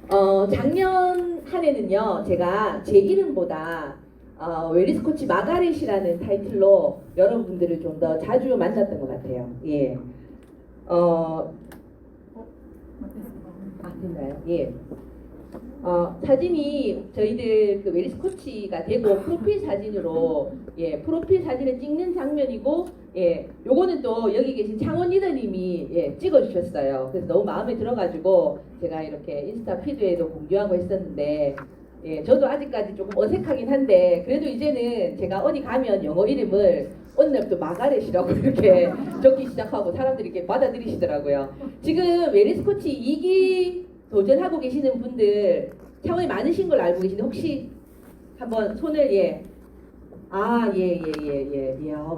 작년 한 해는요, 제가 제 이름보다 웰리스 코치 마가렛이라는 타이틀로 여러분들을 좀 더 자주 만났던 것 같아요. 예. 됐나요? 예. 사진이 저희들 그 웰리스 코치가 되고 프로필 사진으로 프로필 사진을 찍는 장면이고 요거는 또 여기 계신 창원 리더님이 찍어주셨어요. 그래서 너무 마음에 들어가지고 제가 이렇게 인스타 피드에도 공유하고 했었는데 저도 아직까지 조금 어색하긴 한데 그래도 이제는 제가 어디 가면 영어 이름을 어느 날부터 마가렛이라고 이렇게 적기 시작하고 사람들이 이렇게 받아들이시더라고요. 지금 웰리스 코치 2기 도전하고 계시는 분들 창원에 많으신 걸 알고 계신데 혹시 한번 손을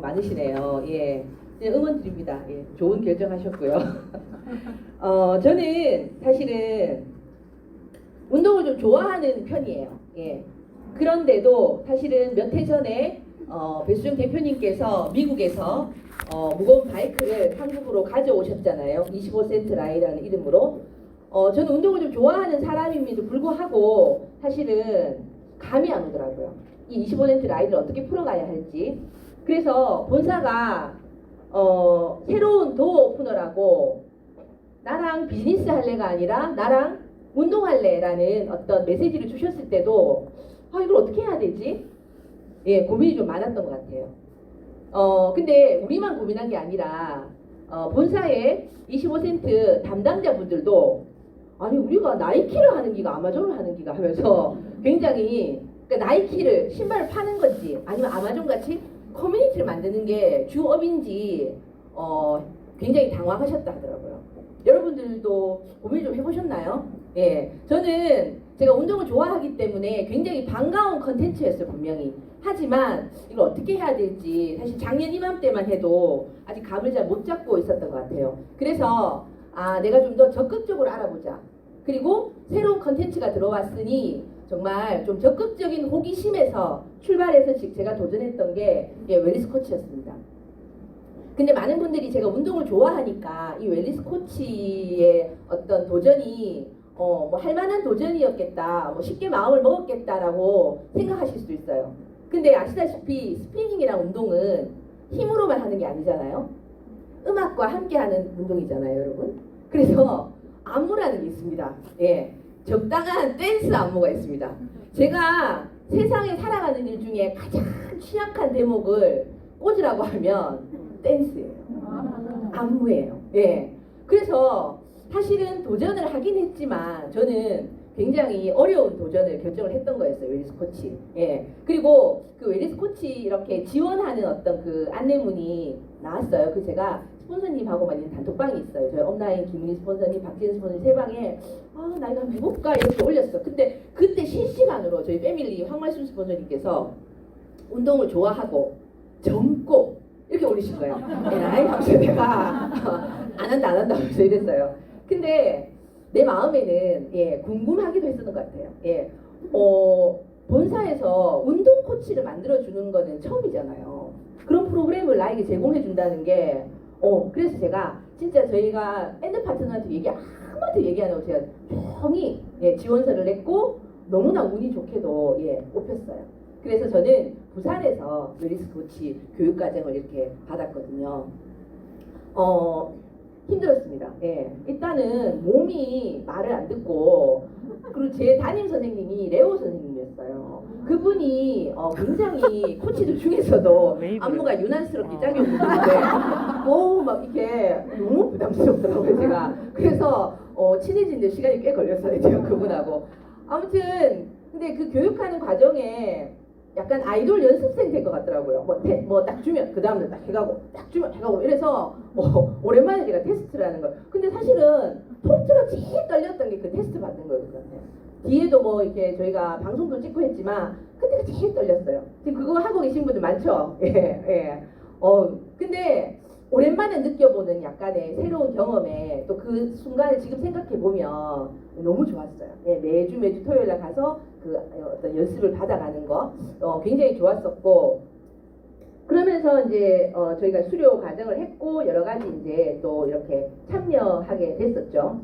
많으시네요. 응원 드립니다. 좋은 결정하셨고요. 저는 사실은 운동을 좀 좋아하는 편이에요. 그런데도 사실은 몇 해 전에 배수정 대표님께서 미국에서 무거운 바이크를 한국으로 가져오셨잖아요. 25센트 라이라는 이름으로. 저는 운동을 좀 좋아하는 사람임에도 불구하고 사실은 감이 안 오더라고요. 이 25센트 라이를 어떻게 풀어가야 할지. 그래서 본사가 새로운 도어 오프너라고 나랑 비즈니스 할래가 아니라 나랑 운동할래라는 어떤 메시지를 주셨을 때도 이걸 어떻게 해야 되지? 고민이 좀 많았던 것 같아요. 근데 우리만 고민한 게 아니라 본사의 25센트 담당자분들도 아니 우리가 나이키를 하는 기가 아마존을 하는 기가 하면서 굉장히 그러니까 나이키를 신발을 파는 건지 아니면 아마존 같이 커뮤니티를 만드는 게 주업인지 굉장히 당황하셨다 하더라고요. 여러분들도 고민 좀 해보셨나요? 저는 제가 운동을 좋아하기 때문에 굉장히 반가운 컨텐츠였어요, 분명히. 하지만 이걸 어떻게 해야 될지 사실 작년 이맘때만 해도 아직 감을 잘 못 잡고 있었던 것 같아요. 그래서 내가 좀 더 적극적으로 알아보자. 그리고 새로운 컨텐츠가 들어왔으니 정말 좀 적극적인 호기심에서 출발해서 제가 도전했던 게 웰리스 코치였습니다. 근데 많은 분들이 제가 운동을 좋아하니까 이 웰리스 코치의 어떤 도전이 뭐 할만한 도전이었겠다, 뭐 쉽게 마음을 먹었겠다라고 생각하실 수도 있어요. 근데 아시다시피 스피닝이랑 운동은 힘으로만 하는 게 아니잖아요. 음악과 함께하는 운동이잖아요, 여러분. 그래서 안무라는 게 있습니다. 적당한 댄스 안무가 있습니다. 제가 세상에 살아가는 일 중에 가장 취약한 대목을 꽂으라고 하면 댄스예요. 안무예요. 그래서 사실은 도전을 하긴 했지만 저는 굉장히 어려운 도전을 결정을 했던 거였어요. 웰리스 코치. 그리고 그 웰리스 코치 이렇게 지원하는 어떤 그 안내문이 나왔어요. 그 제가 스폰서님하고만 있는 단톡방이 있어요. 저희 업라인 김은희 스폰서님, 박지은 스폰서님 세 방에 나 이거 한번 해볼까 이렇게 올렸어. 근데 그때 실시간으로 저희 패밀리 황말순 스폰서님께서 운동을 좋아하고 젊고 이렇게 올리신 거예요. 나이 하면서 내가 안 한다 하면서 이랬어요. 근데 내 마음에는 궁금하기도 했었던 것 같아요. 본사에서 운동 코치를 만들어주는 거는 처음이잖아요. 그런 프로그램을 나에게 제공해 준다는 게 그래서 제가 진짜 저희가 엔드 파트너한테 아무한테 얘기 안 하고 제가 조용히 지원서를 냈고 너무나 운이 좋게도 뽑혔어요. 그래서 저는 부산에서 웰리스 코치 교육과정을 이렇게 받았거든요. 힘들었습니다. 일단은 몸이 말을 안 듣고 그리고 제 담임 선생님이 레오 선생님이었어요. 그분이 굉장히 코치들 중에서도 안무가 유난스럽게 짝이 없는데 막 이렇게 너무 부담스럽더라고요, 제가. 그래서 친해지는데 시간이 꽤 걸렸어요, 제가 그분하고. 아무튼 근데 그 교육하는 과정에 약간 아이돌 연습생 된 것 같더라고요. 뭐 딱 주면 그 다음날 딱 해가고 딱 주면 해가고 이래서 오랜만에 제가 테스트를 하는 거예요. 근데 사실은 통째로 제일 떨렸던 게 그 테스트 받는 거였거든요. 뒤에도 뭐 이렇게 저희가 방송도 찍고 했지만 그때가 제일 떨렸어요. 지금 그거 하고 계신 분들 많죠? 근데 오랜만에 느껴보는 약간의 새로운 경험에 또 그 순간을 지금 생각해 보면 너무 좋았어요. 매주 토요일 날 가서 그 어떤 연습을 받아가는 거 굉장히 좋았었고, 그러면서 이제 저희가 수료 과정을 했고 여러 가지 이제 또 이렇게 참여하게 됐었죠.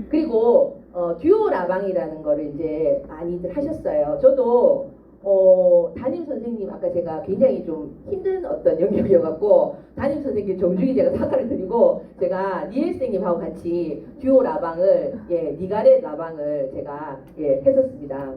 그리고 듀오 라방이라는 거를 이제 많이들 하셨어요. 저도 담임 선생님 아까 제가 굉장히 좀 힘든 어떤 영역이어갖고 담임 선생님 정중히 제가 사과를 드리고 제가 니엘 선생님하고 같이 듀오 라방을 니가렛 라방을 제가 했었습니다.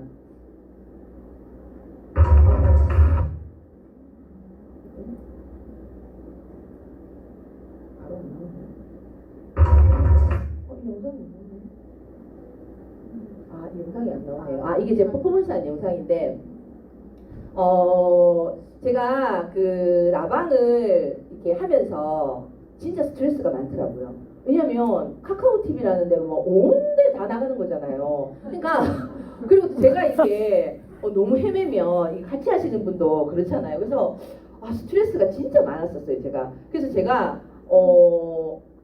영상이 안 나오네요. 이게 제 퍼포먼스한 영상인데 제가 그 라방을 이렇게 하면서 진짜 스트레스가 많더라고요. 왜냐면 카카오 TV라는 데로 뭐 온데 다 나가는 거잖아요. 그러니까 그리고 제가 이렇게 너무 헤매면 같이 하시는 분도 그렇잖아요. 그래서 스트레스가 진짜 많았었어요, 제가. 그래서 제가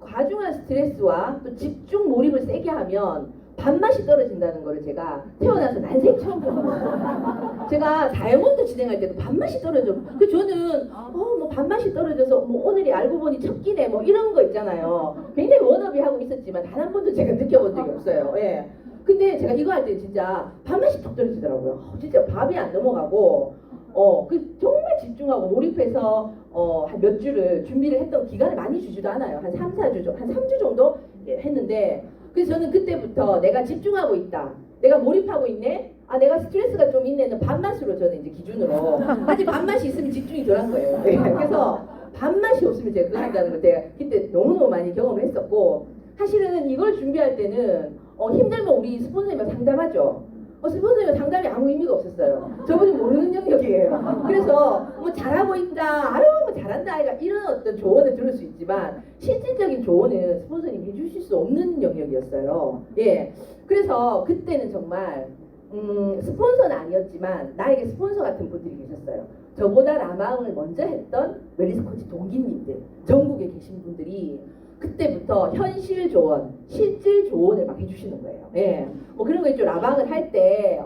과중한 스트레스와 또 집중 몰입을 세게 하면 밥맛이 떨어진다는 거를 제가 태어나서 난생 처음 봤어요. 제가 다이아몬드 진행할 때도 밥맛이 떨어져. 그 저는 뭐 밥맛이 떨어져서 뭐 오늘이 알고 보니 첫 끼네 뭐 이런 거 있잖아요. 굉장히 워너비 하고 있었지만 단 한 번도 제가 느껴본 적이 없어요. 예. 근데 제가 이거 할 때 진짜 밥맛이 뚝 떨어지더라고요. 진짜 밥이 안 넘어가고 그 정말 집중하고 몰입해서 한 몇 주를 준비를 했던 기간을 많이 주지도 않아요. 한 3, 4주 정도, 한 3주 정도 했는데 그래서 저는 그때부터 내가 집중하고 있다. 내가 몰입하고 있네. 내가 스트레스가 좀 있네는 밥맛으로 저는 이제 기준으로 아직 밥맛이 있으면 집중이 덜한 거예요. 그래서 밥맛이 없으면 제가 그거 한다는 걸 제가 그때 너무너무 많이 경험을 했었고 사실은 이걸 준비할 때는 힘들면 우리 스폰서님과 상담하죠. 스폰서님과 상담이 아무 의미가 없었어요. 저분이 모르는 영역이에요. 그래서 뭐 잘하고 있다, 아유 뭐 잘한다, 이런 어떤 조언을 들을 수 있지만 실질적인 조언은 스폰서님이 해주실 수 없는 영역이었어요. 예, 그래서 그때는 정말 스폰서는 아니었지만 나에게 스폰서 같은 분들이 계셨어요. 저보다 라방을 먼저 했던 웰리스 코치 동기님들, 전국에 계신 분들이 그때부터 현실 조언, 실질 조언을 막 해주시는 거예요. 예. 뭐 그런 거 있죠. 라방을 할 때,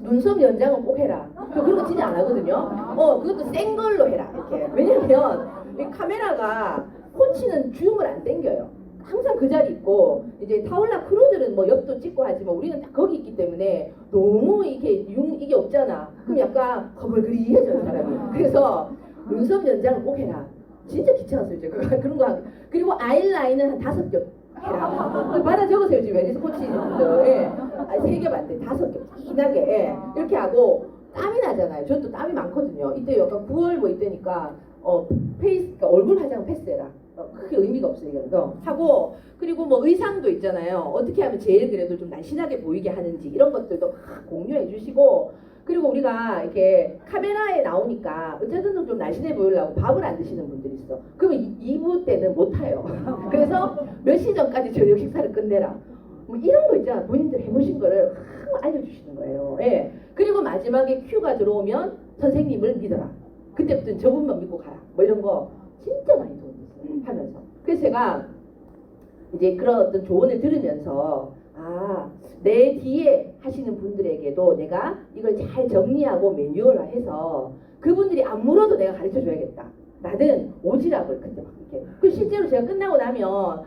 눈썹 연장은 꼭 해라. 저 그런 거 진짜 안 하거든요. 그것도 센 걸로 해라. 이렇게. 왜냐면, 이 카메라가 코치는 줌을 안 당겨요. 항상 그 자리 있고, 이제 타올라 크루들은 뭐 옆도 찍고 하지만 우리는 다 거기 있기 때문에 너무 이게 없잖아. 그럼 약간 거벌그리해져요, 사람이. 그래서 눈썹 연장을 꼭 해라. 진짜 귀찮았어요, 제가. 그런 거. 그리고 아이라인은 한 5겹 해라. 받아 적으세요, 지금 웰리스 코치님들. 예. 3겹 안 돼. 5겹. 진하게. 예. 이렇게 하고, 땀이 나잖아요. 저도 땀이 많거든요. 이때 약간 9월 뭐 이때니까, 그러니까 얼굴 화장은 패스해라. 크게 의미가 없어요, 이거. 하고, 그리고 뭐 의상도 있잖아요. 어떻게 하면 제일 그래도 좀 날씬하게 보이게 하는지, 이런 것들도 공유해 주시고, 그리고 우리가 이렇게 카메라에 나오니까 어쨌든 좀 날씬해 보이려고 밥을 안 드시는 분들이 있어. 그러면 2부 때는 못 타요. 그래서 몇 시 전까지 저녁 식사를 끝내라. 뭐 이런 거 있잖아. 본인들 해보신 거를 확 알려주시는 거예요. 예. 그리고 마지막에 큐가 들어오면 선생님을 믿어라. 그때부터는 저분만 믿고 가라. 뭐 이런 거 진짜 많이 도움이 됐어요. 하면서. 그래서 제가 이제 그런 어떤 조언을 들으면서 내 뒤에 하시는 분들에게도 내가 이걸 잘 정리하고 매뉴얼화해서 그분들이 안 물어도 내가 가르쳐 줘야겠다. 라는 오지랖을 그때 막 이렇게. 그 실제로 제가 끝나고 나면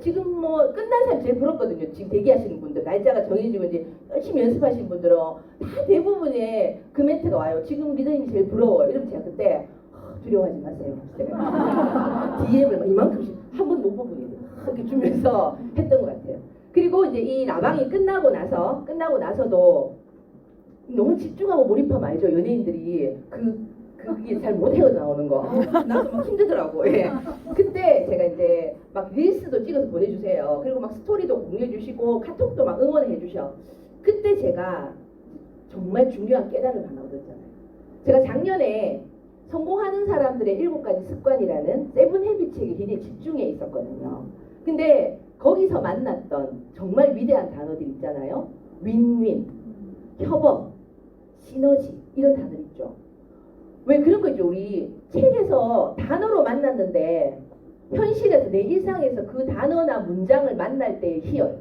지금 뭐 끝난 사람 제일 부럽거든요. 지금 대기하시는 분들 날짜가 정해지면 이제 열심히 연습하시는 분들은 다 대부분의 그 멘트가 와요. 지금 리더님이 제일 부러워요. 이러면 제가 그때 두려워하지 마세요. DM을 막 이만큼씩 한 번 못 보고 이렇게 주면서 했던 것 같아요. 그리고 이제 이 라방이 끝나고 나서도 너무 집중하고 몰입하면 알죠. 연예인들이 그게 잘 못 헤어나오는 거. 나도 막 힘들더라고. 예. 그때 제가 이제 막 릴스도 찍어서 보내주세요. 그리고 막 스토리도 공유해주시고 카톡도 막 응원해주셔. 그때 제가 정말 중요한 깨달음을 하나 얻었잖아요. 제가 작년에 성공하는 사람들의 7가지 습관이라는 세븐 헤비츠에 굉장히 집중해 있었거든요. 근데 거기서 만났던 정말 위대한 단어들 있잖아요. 윈윈, 협업, 시너지 이런 단어들 있죠. 왜 그런 거 있죠. 우리 책에서 단어로 만났는데 현실에서 내 일상에서 그 단어나 문장을 만날 때의 희열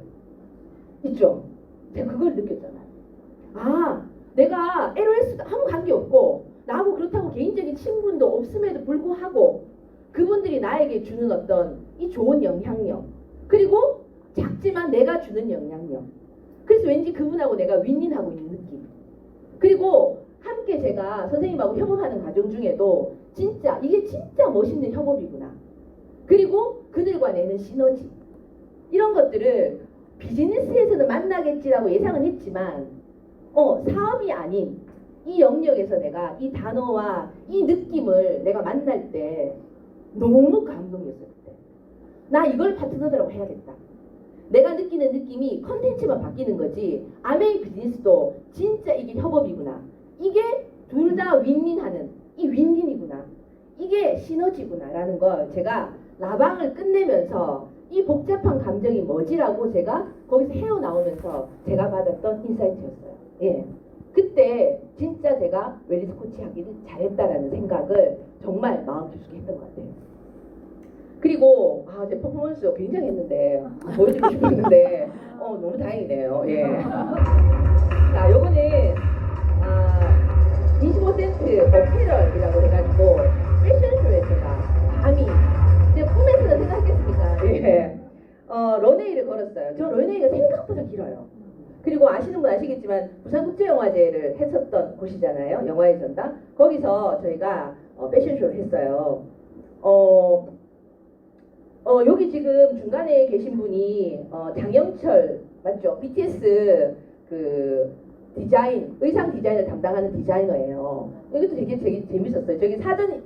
있죠. 제가 그걸 느꼈잖아요. 내가 LOS도 아무 관계없고 나하고 그렇다고 개인적인 친분도 없음에도 불구하고 그분들이 나에게 주는 어떤 이 좋은 영향력 그리고 작지만 내가 주는 영향력. 그래서 왠지 그분하고 내가 윈윈하고 있는 느낌. 그리고 함께 제가 선생님하고 협업하는 과정 중에도 진짜 이게 진짜 멋있는 협업이구나. 그리고 그들과 내는 시너지. 이런 것들을 비즈니스에서는 만나겠지라고 예상은 했지만 사업이 아닌 이 영역에서 내가 이 단어와 이 느낌을 내가 만날 때 너무 감동이었어요. 그때. 나 이걸 파트너들하고 해야겠다. 내가 느끼는 느낌이 컨텐츠만 바뀌는 거지 아메이 비즈니스도 진짜 이게 협업이구나. 이게 둘 다 윈윈하는 이 윈윈이구나. 이게 시너지구나 라는 걸 제가 라방을 끝내면서 이 복잡한 감정이 뭐지라고 제가 거기서 헤어나오면서 제가 받았던 인사이트였어요. 예. 그때 진짜 제가 웰리스 코치 하기를 잘했다라는 생각을 정말 마음 깊게 했던 것 같아요. 그리고 제 퍼포먼스 굉장히 했는데 보여드리고 싶었는데 너무 다행이네요. 예. 자, 요거는 25센트 어피럴이라고 해가지고 패션쇼에 제가 감히 제 꿈에서는 생각했습니까? 예. 런웨이를 걸었어요. 저 런웨이가 생각보다 길어요. 그리고 아시는 분 아시겠지만 부산국제영화제를 했었던 곳이잖아요. 영화의 전당. 거기서 저희가 패션쇼를 했어요. 여기 지금 중간에 계신 분이 장영철 맞죠? BTS 그 디자인, 의상 디자인을 담당하는 디자이너예요. 이것도 되게 재밌었어요. 저기 사전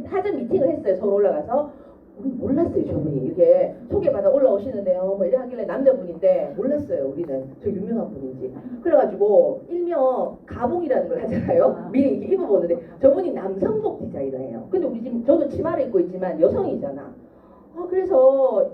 사전 미팅을 했어요. 서울 올라가서. 우리 몰랐어요. 저분이 이렇게 소개받아 올라오시는데요. 뭐 이래 하길래 남자분인데 몰랐어요. 우리는 저 유명한 분인지. 그래가지고 일명 가봉이라는 걸 하잖아요. 미리 이렇게 입어보는데 저분이 남성복 디자이너예요. 근데 우리 지금 저도 치마를 입고 있지만 여성이잖아. 그래서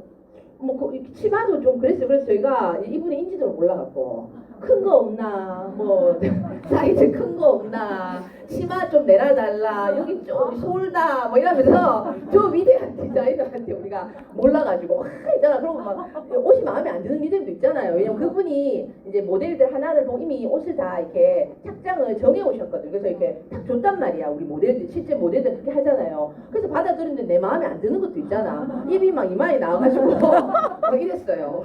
뭐 치마도 좀 그랬어요. 그래서 저희가 이분의 인지도를 몰라갖고 큰 거 없나, 뭐 사이즈 큰 거 없나, 치마 좀 내려달라, 여기 좀 솔다 뭐 이러면서 저 위대한 디자이너한테 우리가 몰라가지고 있잖아. 그러고 막 옷이 마음에 안 드는 리듬도 있잖아요. 왜냐면 그분이 이제 모델들 하나를 보고 이미 옷을 다 이렇게 착장을 정해 오셨거든요. 그래서 이렇게 딱 줬단 말이야. 우리 모델들 실제 모델들 그렇게 하잖아요. 그래서 받아들였는데 내 마음에 안 드는 것도 있잖아. 입이 막 이마에 나와가지고 막 이랬어요.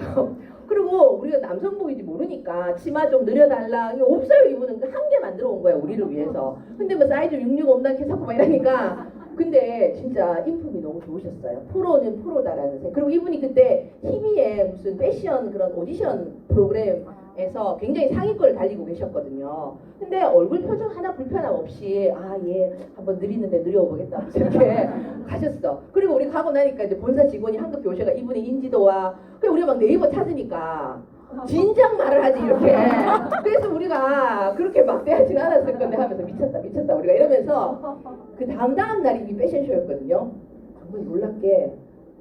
그리고 우리가 남성복인지 모르니까 치마 좀 늘려달라. 이거 없어요. 이분은 한 개 만들어 온 거야. 우리를 위해서. 근데 뭐 사이즈 66 없나 이렇게 자꾸 막 이러니까. 근데 진짜 인품이 너무 좋으셨어요. 프로는 프로다라는 생각. 그리고 이분이 그때 TV에 무슨 패션 그런 오디션 프로그램에서 굉장히 상위권을 달리고 계셨거든요. 근데 얼굴 표정 하나 불편함 없이 얘 한번 느리는데 느려보겠다 이렇게 가셨어. 그리고 우리 가고 나니까 이제 본사 직원이 한급히 오셔가 이분의 인지도와 그래 우리가 막 네이버 찾으니까 진작 말을 하지 이렇게. 그래서 우리가 그렇게 막대하진 않았을 건데 하면서 미쳤다 우리가 이러면서 그 다음 날이 이 패션쇼였거든요. 정말 놀랍게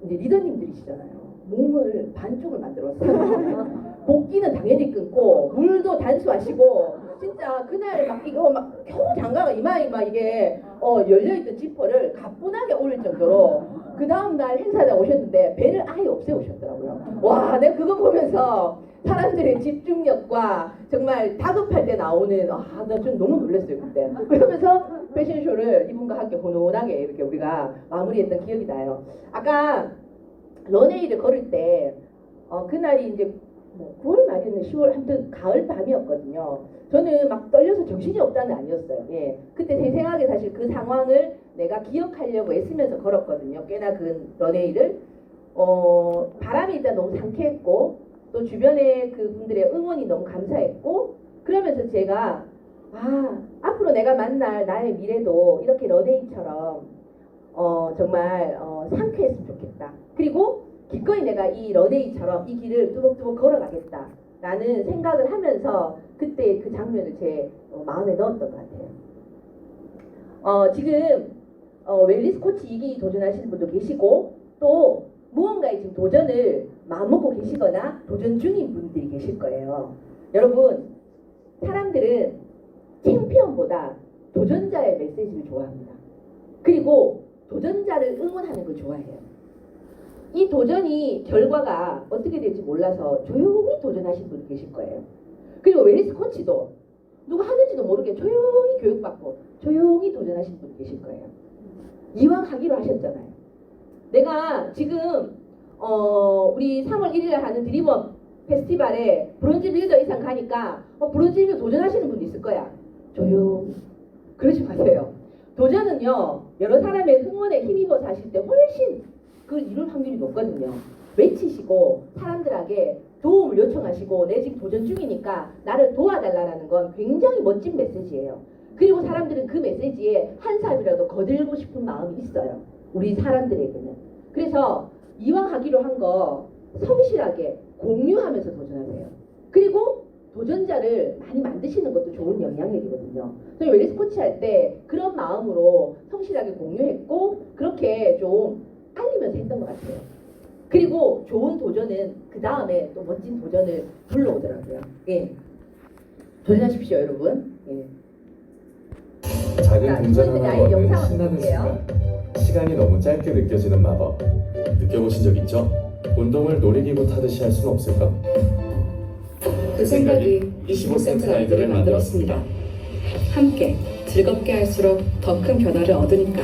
이제 리더님들이시잖아요. 몸을 반쪽을 만들었어요. 복귀는 당연히 끊고 물도 단수하시고 진짜 그날 막 이거 막 겨우 장가가 이마에 막 이게 열려있던 지퍼를 가뿐하게 올릴 정도로 그 다음날 행사장 오셨는데 배를 아예 없애오셨더라고요. 와, 내가 그거 보면서 사람들의 집중력과 정말 다급할 때 나오는 나 좀 너무 놀랐어요 그때. 그러면서 패션쇼를 이분과 함께 훈훈하게 이렇게 우리가 마무리했던 기억이 나요. 아까 런웨이를 걸을 때 그날이 이제 뭐 9월 말이었나 10월 아무튼 가을 밤이었거든요. 저는 막 떨려서 정신이 없다는 아니었어요. 예, 그때 생생하게 사실 그 상황을 내가 기억하려고 애쓰면서 걸었거든요. 꽤나 그 런웨이를. 바람이 일단 너무 상쾌했고 또 주변에 그 분들의 응원이 너무 감사했고 그러면서 제가 앞으로 내가 만날 나의 미래도 이렇게 런웨이처럼 정말 상쾌했으면 좋겠다. 그리고 기꺼이 내가 이 런웨이처럼 이 길을 뚜벅뚜벅 걸어가겠다 라는 생각을 하면서 그때 그 장면을 제 마음에 넣었던 것 같아요. 지금 웰리스 코치 2기 도전하시는 분도 계시고 또 무언가에 지금 도전을 마음먹고 계시거나 도전 중인 분들이 계실 거예요. 여러분, 사람들은 챔피언보다 도전자의 메시지를 좋아합니다. 그리고 도전자를 응원하는 걸 좋아해요. 이 도전이 결과가 어떻게 될지 몰라서 조용히 도전하신 분이 계실 거예요. 그리고 웰리스 코치도 누가 하는지도 모르게 조용히 교육받고 조용히 도전하신 분이 계실 거예요. 이왕 하기로 하셨잖아요. 내가 지금 우리 3월 1일에 하는 드림업 페스티벌에 브론즈 빌더 이상 가니까 브론즈 빌더 도전하시는 분도 있을 거야. 조용. 그러지 마세요. 도전은요, 여러 사람의 흥원에 힘입어서 하실 때 훨씬 그 이룰 확률이 높거든요. 외치시고 사람들에게 도움을 요청하시고 내 지금 도전 중이니까 나를 도와달라는 건 굉장히 멋진 메시지예요. 그리고 사람들은 그 메시지에 한 삽이라도 거들고 싶은 마음이 있어요. 우리 사람들에게는. 그래서 이왕 하기로 한 거 성실하게 공유하면서 도전하세요. 그리고 도전자를 많이 만드시는 것도 좋은 영향력이거든요. 저희 웰니스 코치 할 때 그런 마음으로 성실하게 공유했고 그렇게 좀 알리면서 했던 것 같아요. 그리고 좋은 도전은 그 다음에 또 멋진 도전을 불러오더라고요. 예. 도전하십시오, 여러분. 예. 작은 동전 하나 얻는 영상을 신나는 볼게요. 순간, 시간이 너무 짧게 느껴지는 마법. 느껴보신 적 있죠? 운동을 놀이기구 타듯이 할 수는 없을까? 그 생각이 25센트 라이드를 만들었습니다. 함께 즐겁게 할수록 더 큰 변화를 얻으니까.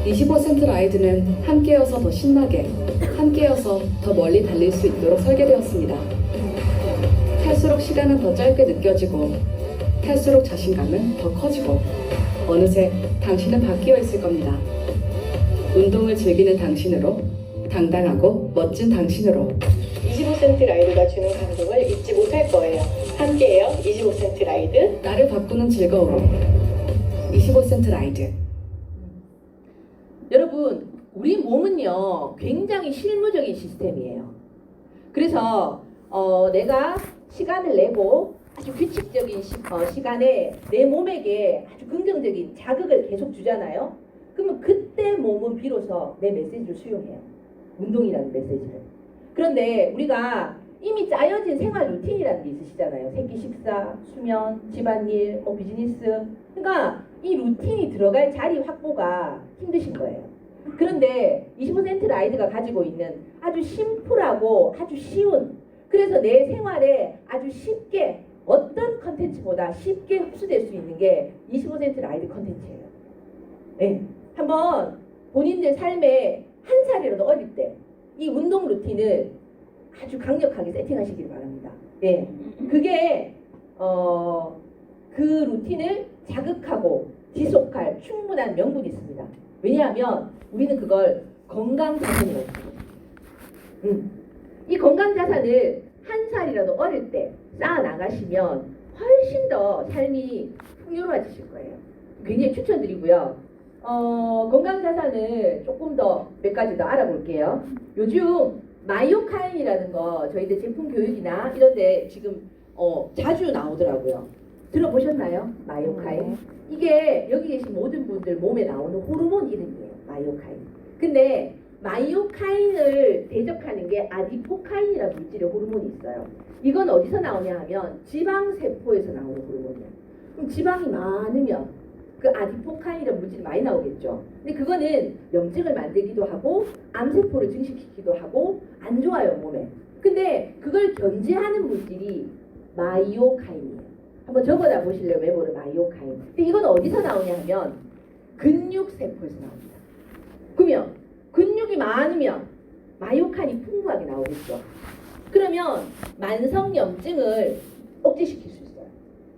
25센트 라이드는 함께여서 더 신나게, 함께여서 더 멀리 달릴 수 있도록 설계되었습니다. 탈수록 시간은 더 짧게 느껴지고 탈수록 자신감은 더 커지고 어느새 당신은 바뀌어 있을 겁니다. 운동을 즐기는 당신으로, 당당하고 멋진 당신으로. 25센트 라이드가 주는 감동을 잊지 못할 거예요. 함께해요. 25센트 라이드. 나를 바꾸는 즐거움. 25센트 라이드. 여러분, 우리 몸은요 굉장히 실무적인 시스템이에요. 그래서 내가 시간을 내고 아주 규칙적인 시간에 내 몸에게 아주 긍정적인 자극을 계속 주잖아요. 그러면 그때 몸은 비로소 내 메시지를 수용해요. 운동이라는 메시지를. 그런데 우리가 이미 짜여진 생활 루틴이라는 게 있으시잖아요. 새끼 식사, 수면, 집안일, 비즈니스. 그러니까 이 루틴이 들어갈 자리 확보가 힘드신 거예요. 그런데 25센트 라이드가 가지고 있는 아주 심플하고 아주 쉬운, 그래서 내 생활에 아주 쉽게 어떤 컨텐츠보다 쉽게 흡수될 수 있는 게 25센트 라이드 컨텐츠예요. 네. 한번 본인들 삶에 한 살이라도 어릴 때 이 운동 루틴을 아주 강력하게 세팅하시길 바랍니다. 예. 그게 그 루틴을 자극하고 지속할 충분한 명분이 있습니다. 왜냐하면 우리는 그걸 건강 자산이라고 합니다. 이 건강 자산을 한 살이라도 어릴 때 쌓아 나가시면 훨씬 더 삶이 풍요로워지실 거예요. 굉장히 추천드리고요. 건강 자산을 조금 더 몇 가지 더 알아볼게요. 요즘 마이오카인이라는 거 저희들 제품 교육이나 이런 데 지금 자주 나오더라고요. 들어보셨나요? 마이오카인. 이게 여기 계신 모든 분들 몸에 나오는 호르몬 이름이에요. 마이오카인. 근데 마이오카인을 대적하는 게 아디포카인이라는 물질의 호르몬이 있어요. 이건 어디서 나오냐 하면 지방세포에서 나오는 호르몬이에요. 그럼 지방이 많으면 그 아디포카인이라는 물질이 많이 나오겠죠. 근데 그거는 염증을 만들기도 하고 암세포를 증식시키기도 하고 안 좋아요, 몸에. 근데 그걸 견제하는 물질이 마이오카인이에요. 한번 적어다 보실래요? 메모를. 마이오카인. 근데 이건 어디서 나오냐 하면 근육세포에서 나옵니다. 그러면 근육이 많으면 마이오카인이 풍부하게 나오겠죠. 그러면 만성염증을 억제시킬 수 있어요.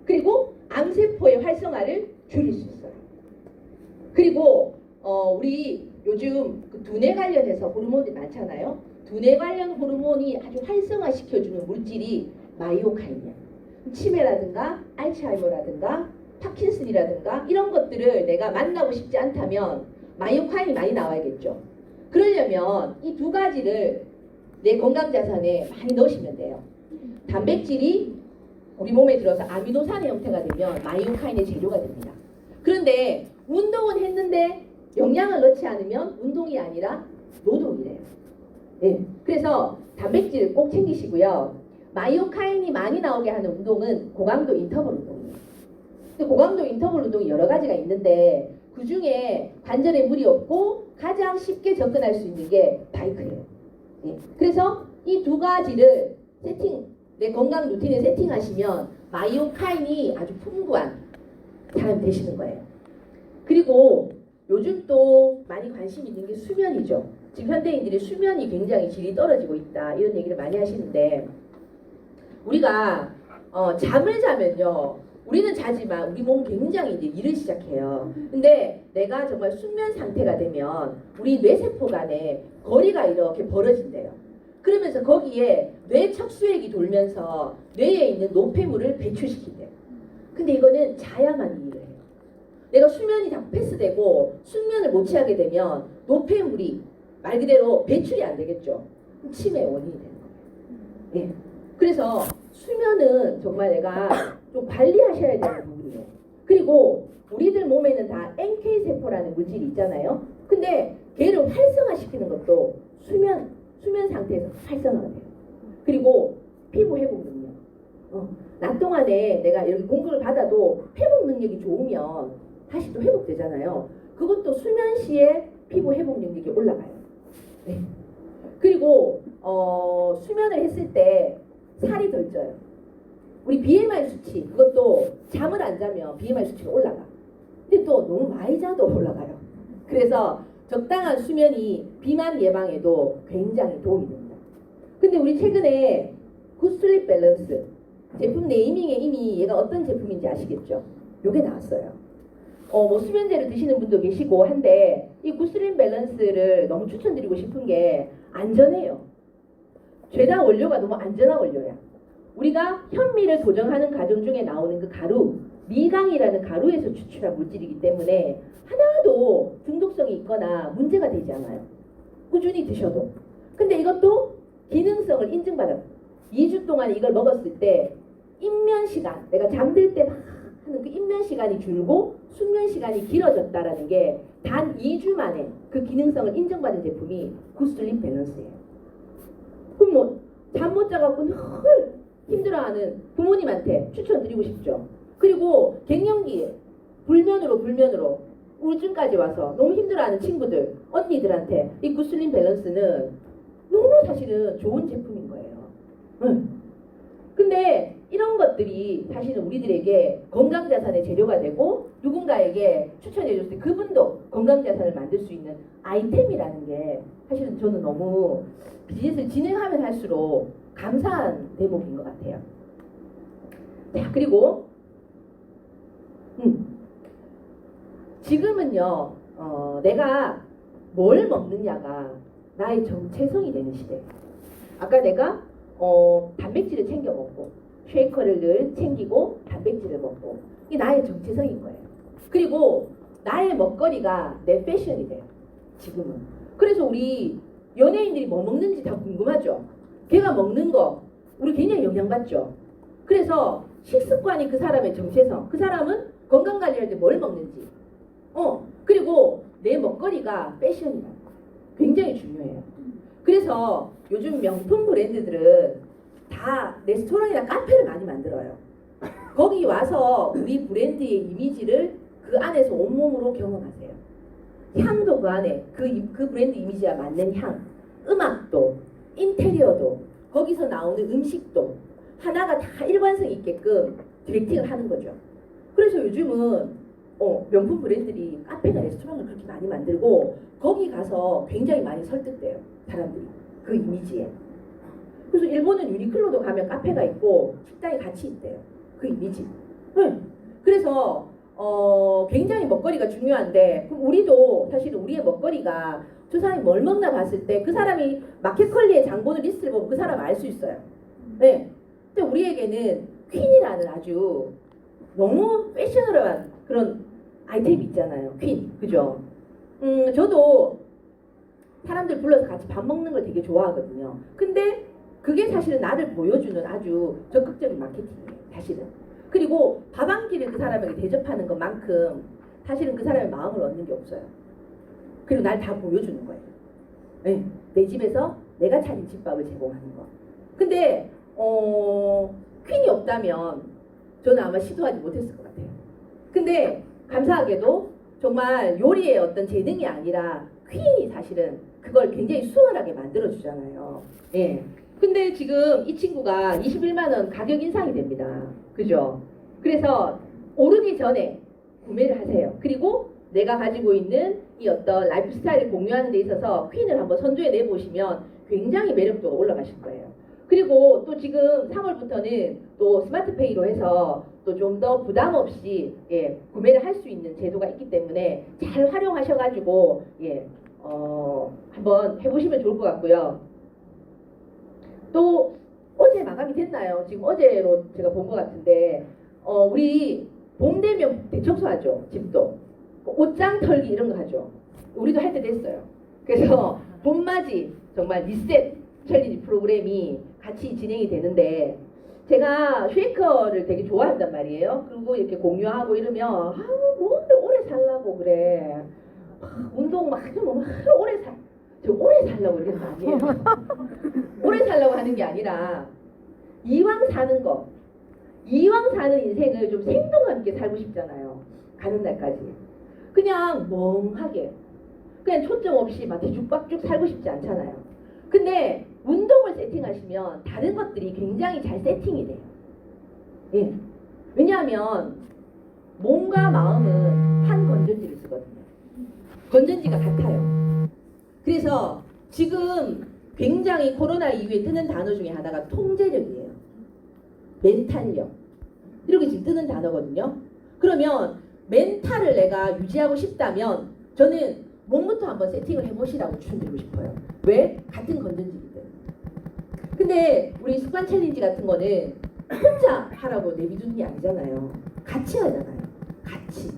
그리고 암세포의 활성화를 줄일 수 있어요. 그리고 우리 요즘 그 두뇌 관련해서 호르몬이 많잖아요. 두뇌 관련 호르몬이 아주 활성화시켜주는 물질이 마이오카인이에요. 치매라든가 알츠하이머라든가 파킨슨이라든가 이런 것들을 내가 만나고 싶지 않다면 마이오카인이 많이 나와야겠죠. 그러려면 이 두 가지를 내 건강 자산에 많이 넣으시면 돼요. 단백질이 우리 몸에 들어서 아미노산의 형태가 되면 마이오카인의 재료가 됩니다. 그런데 운동은 했는데 영양을 넣지 않으면 운동이 아니라 노동이래요. 네. 그래서 단백질 꼭 챙기시고요. 마이오카인이 많이 나오게 하는 운동은 고강도 인터벌 운동이에요. 근데 고강도 인터벌 운동이 여러 가지가 있는데 그 중에 관절에 무리 없고 가장 쉽게 접근할 수 있는 게 바이크예요. 네. 그래서 이 두 가지를 내 건강 루틴에 세팅하시면 마이오카인이 아주 풍부한 사람 되시는 거예요. 그리고 요즘 또 많이 관심 있는 게 수면이죠. 지금 현대인들이 수면이 굉장히 질이 떨어지고 있다 이런 얘기를 많이 하시는데 우리가 잠을 자면요. 우리는 자지만 우리 몸 굉장히 이제 일을 시작해요. 근데 내가 정말 숙면 상태가 되면 우리 뇌세포 간에 거리가 이렇게 벌어진대요. 그러면서 거기에 뇌 척수액이 돌면서 뇌에 있는 노폐물을 배출시킨대요. 근데 이거는 자야만 이 일을 해요. 내가 수면이 다 패스되고 숙면을 못 취하게 되면 노폐물이 말 그대로 배출이 안 되겠죠. 치매의 원인이 되는 거예요. 예. 그래서 수면은 정말 내가 좀 관리하셔야 되는 부분이에요. 그리고 우리들 몸에는 다 NK 세포라는 물질이 있잖아요. 근데 걔를 활성화시키는 것도 수면 상태에서 활성화가 돼요. 그리고 피부 회복 능력. 낮 동안에 내가 이렇게 공격을 받아도 회복 능력이 좋으면 다시 또 회복되잖아요. 그것도 수면 시에 피부 회복 능력이 올라가요. 네. 그리고 수면을 했을 때 살이 덜 쪄요. 우리 BMI 수치 그것도 잠을 안 자면 BMI 수치가 올라가. 근데 또 너무 많이 자도 올라가요. 그래서 적당한 수면이 비만 예방에도 굉장히 도움이 됩니다. 근데 우리 최근에 굿슬립 밸런스 제품 네이밍에 이미 얘가 어떤 제품인지 아시겠죠? 요게 나왔어요. 뭐 수면제를 드시는 분도 계시고 한데 이 굿슬립 밸런스를 너무 추천드리고 싶은 게 안전해요. 죄다 원료가 너무 안전한 원료야. 우리가 현미를 도정하는 과정 중에 나오는 그 가루, 미강이라는 가루에서 추출한 물질이기 때문에 하나도 중독성이 있거나 문제가 되지 않아요. 꾸준히 드셔도. 근데 이것도 기능성을 인증받았어요. 2주 동안 이걸 먹었을 때 입면 시간, 내가 잠들 때 막 하는 그 입면 시간이 줄고 숙면 시간이 길어졌다라는 게 단 2주 만에 그 기능성을 인정받은 제품이 굿슬립 밸런스예요. 그럼 뭐 잠 못 자갖고 늘 힘들어하는 부모님한테 추천드리고 싶죠. 그리고 갱년기에 불면으로 우울증까지 와서 너무 힘들어하는 친구들, 언니들한테 이 굿슬립 밸런스는 너무 사실은 좋은 제품인 거예요. 근데 이런 것들이 사실은 우리들에게 건강자산의 재료가 되고 누군가에게 추천해줬을 때 그분도 건강자산을 만들 수 있는 아이템이라는 게 사실은 저는 너무 비즈니스를 진행하면 할수록 감사한 대목인 것 같아요. 자, 그리고 지금은요 내가 뭘 먹느냐가 나의 정체성이 되는 시대. 아까 내가 단백질을 챙겨 먹고 쉐이커를 늘 챙기고 단백질을 먹고 이게 나의 정체성인 거예요. 그리고 나의 먹거리가 내 패션이 돼요. 지금은. 그래서 우리 연예인들이 뭐 먹는지 다 궁금하죠. 걔가 먹는 거 우리 굉장히 영향받죠. 그래서 식습관이 그 사람의 정체성. 그 사람은 건강관리할 때 뭘 먹는지. 그리고 내 먹거리가 패션이다. 굉장히 중요해요. 그래서 요즘 명품 브랜드들은 다 레스토랑이나 카페를 많이 만들어요. 거기 와서 우리 브랜드의 이미지를 그 안에서 온몸으로 경험하세요. 향도 그 안에 그 브랜드 이미지와 맞는 향, 음악도, 인테리어도, 거기서 나오는 음식도 하나가 다 일관성 있게끔 디렉팅을 하는 거죠. 그래서 요즘은 명품 브랜드들이 카페나 레스토랑을 그렇게 많이 만들고 거기 가서 굉장히 많이 설득돼요. 사람들이 그 이미지에. 그래서 일본은 유니클로도 가면 카페가 있고 식당이 같이 있대요. 그 이미지. 그래서 굉장히 먹거리가 중요한데 그럼 우리도 사실은 우리의 먹거리가 저 사람이 뭘 먹나 봤을 때 그 사람이 마켓컬리의 장보는 리스트를 보면 그 사람 알 수 있어요. 네. 근데 우리에게는 퀸이라는 아주 너무 패셔너블한 그런 아이템이 있잖아요. 퀸. 그죠? 저도 사람들 불러서 같이 밥 먹는 걸 되게 좋아하거든요. 근데 그게 사실은 나를 보여주는 아주 적극적인 마케팅이에요. 사실은. 그리고 밥 한 끼를 그 사람에게 대접하는 것만큼 사실은 그 사람의 마음을 얻는 게 없어요. 그리고 날 다 보여주는 거예요. 네, 내 집에서 내가 차린 집밥을 제공하는 거. 근데 퀸이 없다면 저는 아마 시도하지 못했을 것 같아요. 근데 감사하게도 정말 요리의 어떤 재능이 아니라 퀸이 사실은 그걸 굉장히 수월하게 만들어주잖아요. 예. 근데 지금 이 친구가 21만 원 가격 인상이 됩니다. 그죠? 그래서 오르기 전에 구매를 하세요. 그리고 내가 가지고 있는 이 어떤 라이프 스타일을 공유하는 데 있어서 퀸을 한번 선두에 내보시면 굉장히 매력도가 올라가실 거예요. 그리고 또 지금 3월부터는 또 스마트페이로 해서 또 좀 더 부담 없이 구매를 할 수 있는 제도가 있기 때문에 잘 활용하셔가지고 한번 해보시면 좋을 것 같고요. 또 어제 마감이 됐나요? 지금 어제로 제가 본 것 같은데 우리 봄 되면 대청소하죠. 집도 옷장 털기 이런 거 하죠. 우리도 할 때 됐어요. 그래서 봄맞이 정말 리셋 챌린지 프로그램이 같이 진행이 되는데 제가 쉐이커를 되게 좋아한단 말이에요. 그리고 이렇게 공유하고 이러면 뭔데 오래 살라고 그래. 운동 막 하면 오래 살라고 이러는 거 아니에요. 오래 살라고 하는 게 아니라 이왕 사는 거, 이왕 사는 인생을 좀 생동감 있게 살고 싶잖아요. 가는 날까지. 그냥 멍하게, 그냥 초점 없이 막 뒤죽박죽 살고 싶지 않잖아요. 근데 운동을 세팅하시면 다른 것들이 굉장히 잘 세팅이 돼요. 예. 왜냐하면 몸과 마음은 한 건전지를 쓰거든요. 건전지가 같아요. 그래서 지금 굉장히 코로나 이후에 뜨는 단어 중에 하나가 통제력이에요. 멘탈력. 이렇게 지금 뜨는 단어거든요. 그러면 멘탈을 내가 유지하고 싶다면 저는 몸부터 한번 세팅을 해보시라고 추천드리고 싶어요. 왜? 같은 건전지이기 때문에. 근데 우리 습관 챌린지 같은 거는 혼자 하라고 내비두는 게 아니잖아요. 같이 하잖아요. 같이.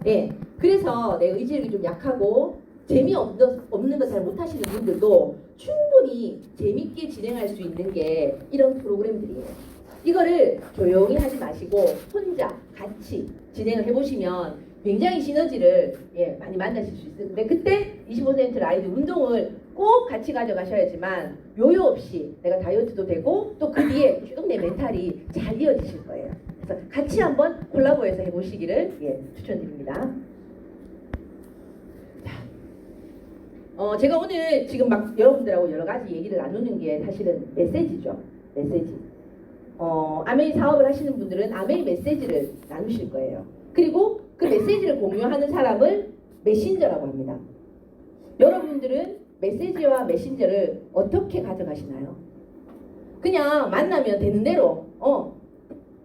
예. 그래서 내 의지력이 좀 약하고 재미없는 거 잘 못하시는 분들도 충분히 재밌게 진행할 수 있는 게 이런 프로그램들이에요. 이거를 조용히 하지 마시고 혼자 같이 진행을 해보시면 굉장히 시너지를 많이 만나실 수 있는데 그때 25% 라이드 운동을 꼭 같이 가져가셔야지만 요요 없이 내가 다이어트도 되고 또 그 뒤에 쭉 내 멘탈이 잘 이어지실 거예요. 그래서 같이 한번 콜라보해서 해보시기를 추천드립니다. 제가 오늘 지금 막 여러분들하고 여러 가지 얘기를 나누는 게 사실은 메시지죠. 메시지. 아메이 사업을 하시는 분들은 아메이 메시지를 나누실 거예요. 그리고 그 메시지를 공유하는 사람을 메신저라고 합니다. 여러분들은 메시지와 메신저를 어떻게 가져가시나요? 그냥 만나면 되는 대로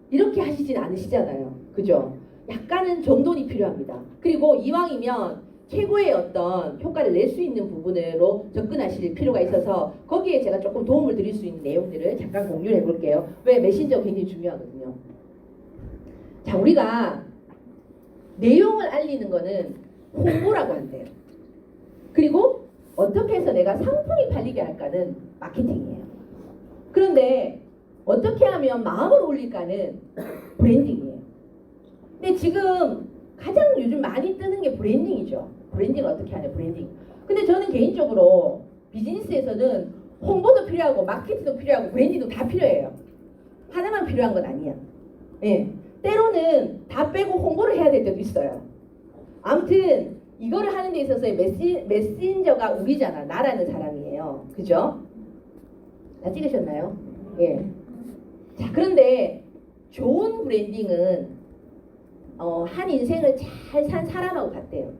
이렇게 하시진 않으시잖아요. 그죠? 약간은 정돈이 필요합니다. 그리고 이왕이면 최고의 어떤 효과를 낼 수 있는 부분으로 접근하실 필요가 있어서 거기에 제가 조금 도움을 드릴 수 있는 내용들을 잠깐 공유를 해볼게요. 왜? 메신저가 굉장히 중요하거든요. 자, 우리가 내용을 알리는 거는 홍보라고 한대요. 그리고 어떻게 해서 내가 상품이 팔리게 할까는 마케팅이에요. 그런데 어떻게 하면 마음을 올릴까는 브랜딩이에요. 근데 지금 가장 요즘 많이 뜨는 게 브랜딩이죠. 브랜딩을 어떻게 하냐, 브랜딩. 근데 저는 개인적으로 비즈니스에서는 홍보도 필요하고 마케팅도 필요하고 브랜딩도 다 필요해요. 하나만 필요한 건 아니야. 예. 때로는 다 빼고 홍보를 해야 될 때도 있어요. 아무튼 이거를 하는 데 있어서의 메신저가 우리잖아. 나라는 사람이에요. 그죠? 다 찍으셨나요? 예. 자, 그런데 좋은 브랜딩은 한 인생을 잘 산 사람하고 같대요.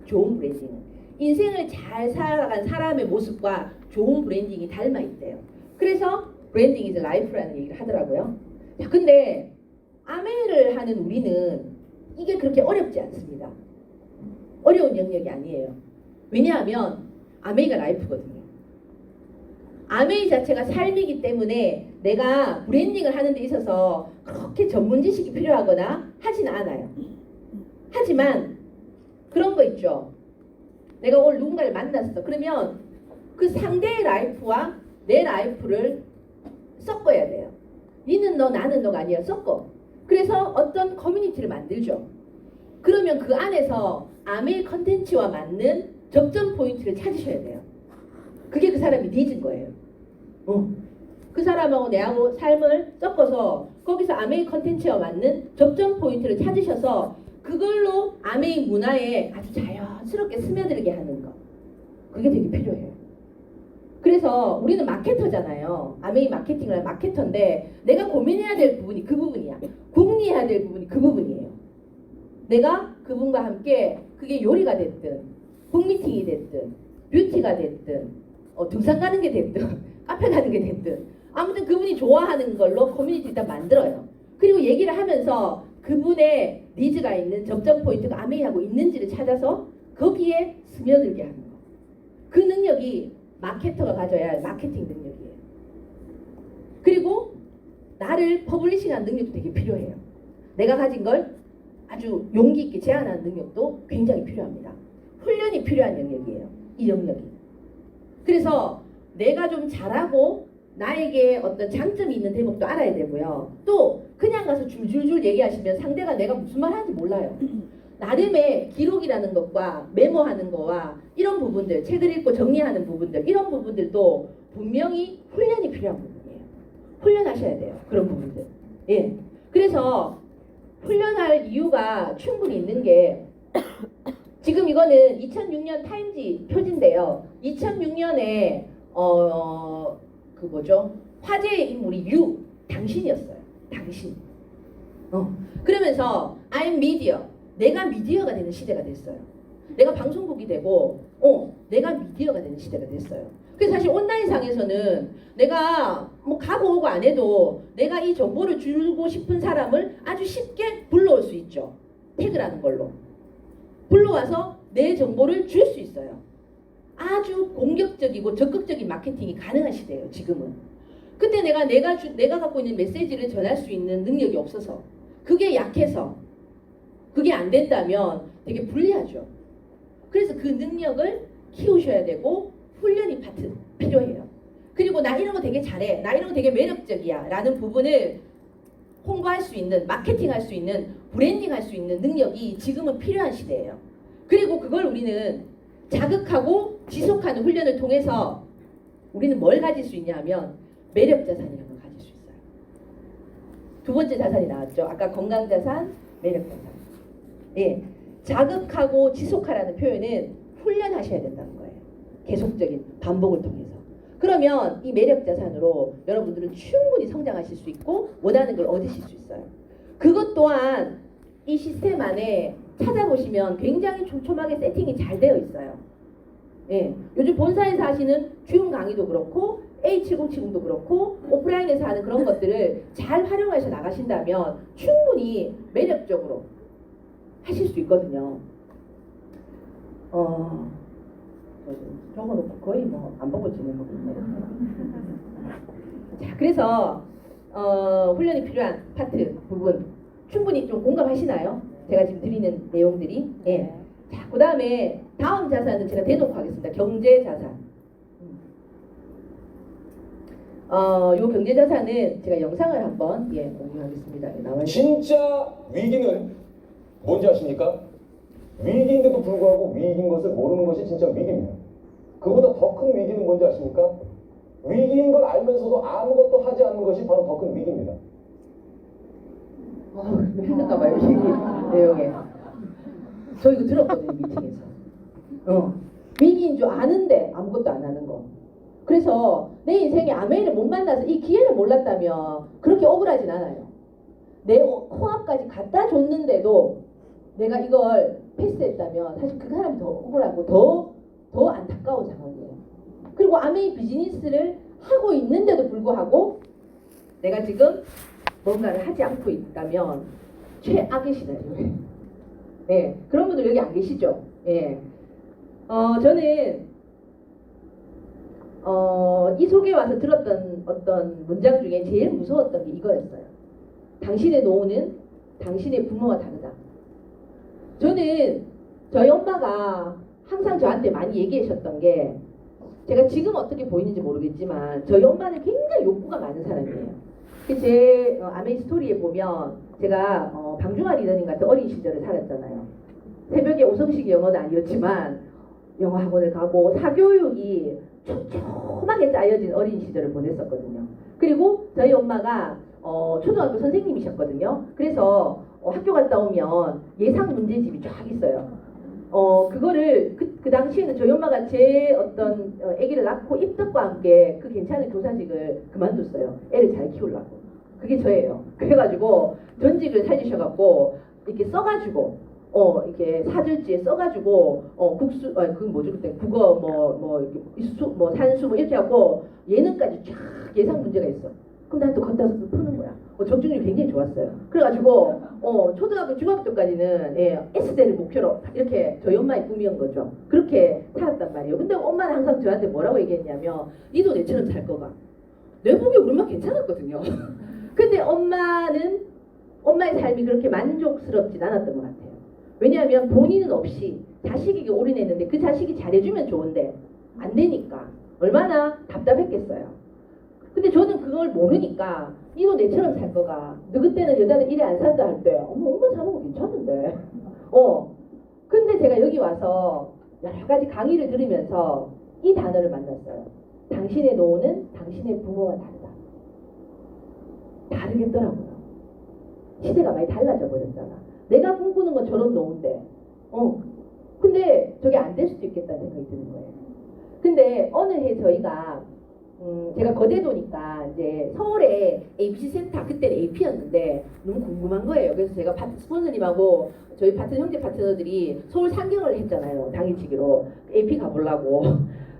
좋은 브랜딩은 인생을 잘 살아간 사람의 모습과 좋은 브랜딩이 닮아 있대요. 그래서 브랜딩 이즈 라이프라는 얘기를 하더라고요. 자, 근데 아메이를 하는 우리는 이게 그렇게 어렵지 않습니다. 어려운 영역이 아니에요. 왜냐하면 아메이가 라이프거든요. 아메이 자체가 삶이기 때문에 내가 브랜딩을 하는 데 있어서 그렇게 전문 지식이 필요하거나 하지는 않아요. 하지만 그런 거 있죠. 내가 오늘 누군가를 만났어. 그러면 그 상대의 라이프와 내 라이프를 섞어야 돼요. 니는 너 나는 너가 아니야. 섞어. 그래서 어떤 커뮤니티를 만들죠. 그러면 그 안에서 아메이 컨텐츠와 맞는 접점 포인트를 찾으셔야 돼요. 그게 그 사람이 니즈인 거예요. 그 사람하고 내하고 삶을 섞어서 거기서 아메이 컨텐츠와 맞는 접점 포인트를 찾으셔서 그걸로 아메이 문화에 아주 자연스럽게 스며들게 하는 거. 그게 되게 필요해요. 그래서 우리는 마케터잖아요. 아메이 마케팅을 하는 마케터인데 내가 고민해야 될 부분이 그 부분이야. 궁리해야 될 부분이 그 부분이에요. 내가 그분과 함께 그게 요리가 됐든 북미팅이 됐든 뷰티가 됐든 등산 가는 게 됐든 카페 가는 게 됐든 아무튼 그분이 좋아하는 걸로 커뮤니티 일단 만들어요. 그리고 얘기를 하면서 그분의 니즈가 있는 접점 포인트가 아메이하고 있는지를 찾아서 거기에 스며들게 하는 거. 그 능력이 마케터가 가져야 할 마케팅 능력이에요. 그리고 나를 퍼블리싱하는 능력도 되게 필요해요. 내가 가진 걸 아주 용기 있게 제안하는 능력도 굉장히 필요합니다. 훈련이 필요한 영역이에요. 이 영역이. 그래서 내가 좀 잘하고 나에게 어떤 장점이 있는 대목도 알아야 되고요. 또 그냥 가서 줄줄줄 얘기하시면 상대가 내가 무슨 말 하는지 몰라요. 나름의 기록이라는 것과 메모하는 거와 이런 부분들, 책을 읽고 정리하는 부분들, 이런 부분들도 분명히 훈련이 필요한 부분이에요. 훈련하셔야 돼요. 그런 부분들. 예. 그래서 훈련할 이유가 충분히 있는 게 지금 이거는 2006년 타임지 표지인데요. 2006년에 그 뭐죠? 화제의 인물이 당신이었어요. 당신. 그러면서 I'm media. 내가 미디어가 되는 시대가 됐어요. 내가 방송국이 되고 내가 미디어가 되는 시대가 됐어요. 그래서 사실 온라인상에서는 내가 뭐 가고 오고 안 해도 내가 이 정보를 주고 싶은 사람을 아주 쉽게 불러올 수 있죠. 태그라는 걸로. 불러와서 내 정보를 줄 수 있어요. 아주 공격적이고 적극적인 마케팅이 가능한 시대예요. 지금은. 그때 내가 갖고 있는 메시지를 전할 수 있는 능력이 없어서 그게 약해서 그게 안 된다면 되게 불리하죠. 그래서 그 능력을 키우셔야 되고 훈련이 파트 필요해요. 그리고 나 이런 거 되게 잘해. 나 이런 거 되게 매력적이야. 라는 부분을 홍보할 수 있는, 마케팅할 수 있는, 브랜딩할 수 있는 능력이 지금은 필요한 시대예요. 그리고 그걸 우리는 자극하고 지속하는 훈련을 통해서 우리는 뭘 가질 수 있냐 하면 매력 자산이라는 걸 가질 수 있어요. 두 번째 자산이 나왔죠. 아까 건강 자산, 매력 자산. 예, 자극하고 지속하라는 표현은 훈련하셔야 된다는 거예요. 계속적인 반복을 통해서. 그러면 이 매력 자산으로 여러분들은 충분히 성장하실 수 있고 원하는 걸 얻으실 수 있어요. 그것 또한 이 시스템 안에 찾아보시면 굉장히 촘촘하게 세팅이 잘 되어 있어요. 예, 요즘 본사에서 하시는 줌 강의도 그렇고 A7070도 그렇고 오프라인에서 하는 그런 것들을 잘 활용해서 나가신다면 충분히 매력적으로 하실 수 있거든요. 적어놓고 거의 뭐 안 보고 진행하고 있네요. 자, 그래서 훈련이 필요한 파트 부분 충분히 좀 공감하시나요? 제가 지금 드리는 내용들이. 예. 자, 그 다음에 다음 자산은 제가 대놓고 하겠습니다. 경제 자산. 요 경제 자산은 제가 영상을 한번 공유하겠습니다. 나와요. 진짜 위기는 뭔지 아십니까? 위기인데도 불구하고 위기인 것을 모르는 것이 진짜 위기입니다. 그보다 더 큰 위기는 뭔지 아십니까? 위기인 걸 알면서도 아무것도 하지 않는 것이 바로 더 큰 위기입니다. 힘든가 봐요, 이 내용에. 저 이거 들었거든요, 미팅에서. 위기인 줄 아는데 아무것도 안 하는 거. 그래서 내 인생에 아메이를 못 만나서 이 기회를 몰랐다면 그렇게 억울하진 않아요. 내 코앞까지 갖다 줬는데도 내가 이걸 패스했다면 사실 그 사람이 더 억울하고 더 안타까운 상황이에요. 그리고 아메이 비즈니스를 하고 있는데도 불구하고 내가 지금 뭔가를 하지 않고 있다면 최악의 시나리오예요. 예, 그런 분들 여기 안 계시죠? 예. 저는 이 속에 와서 들었던 어떤 문장 중에 제일 무서웠던 게 이거였어요. 당신의 노후는 당신의 부모와 다르다. 저는 저희 엄마가 항상 저한테 많이 얘기하셨던 게 제가 지금 어떻게 보이는지 모르겠지만 저희 엄마는 굉장히 욕구가 많은 사람이에요. 제 아메이 스토리에 보면 제가 방중아 리더님 같은 어린 시절을 살았잖아요. 새벽에 오성식 영어는 아니었지만 영어 학원을 가고 사교육이 촘촘하게 짜여진 어린 시절을 보냈었거든요. 그리고 저희 엄마가 초등학교 선생님이셨거든요. 그래서 학교 갔다 오면 예상 문제집이 쫙 있어요. 그거를 그 당시에는 저희 엄마가 제 어떤 아기를 낳고 입덕과 함께 그 괜찮은 교사직을 그만뒀어요. 애를 잘 키우려고. 그게 저예요. 그래가지고 전직을 살리셔갖고 이렇게 써가지고 이렇게 사절지에 써가지고 국수 그 뭐지 그때 국어 뭐 산수 뭐 이렇게 하고 예능까지 쫙 예상 문제가 있어. 그럼 난 또 걷다 서서 푸는 거야. 적중률이 굉장히 좋았어요. 그래가지고 초등학교 중학교까지는 S대를 목표로 이렇게 저희 엄마의 꿈이었던 거죠. 그렇게 살았단 말이에요. 근데 엄마는 항상 저한테 뭐라고 얘기했냐면 니도 내처럼 살 거가. 내 보기에 우리 엄마 괜찮았거든요. 근데 엄마의 삶이 그렇게 만족스럽진 않았던 것 같아요. 왜냐하면 본인은 없이 자식에게 올인했는데 그 자식이 잘해주면 좋은데 안 되니까 얼마나 답답했겠어요. 근데 저는 그걸 모르니까 니도 내처럼 살 거가. 너 그때는 여자는 이래 안 산다 할 때 엄마 사는 거 괜찮은데. 근데 제가 여기 와서 여러 가지 강의를 들으면서 이 단어를 만났어요. 당신의 노후는 당신의 부모와 다르다. 다르겠더라고요. 시대가 많이 달라져 버렸잖아. 내가 꿈꾸는 건 저런 노후인데 근데 저게 안 될 수도 있겠다는 생각이 드는 거예요. 근데 어느 해 저희가 제가 거제도니까 이제 서울에 ABC 센터, 그때는 AP였는데 너무 궁금한 거예요. 그래서 제가 스폰서님하고 저희 형제 파트너들이 서울 상경을 했잖아요. 당일치기로 AP 가보려고.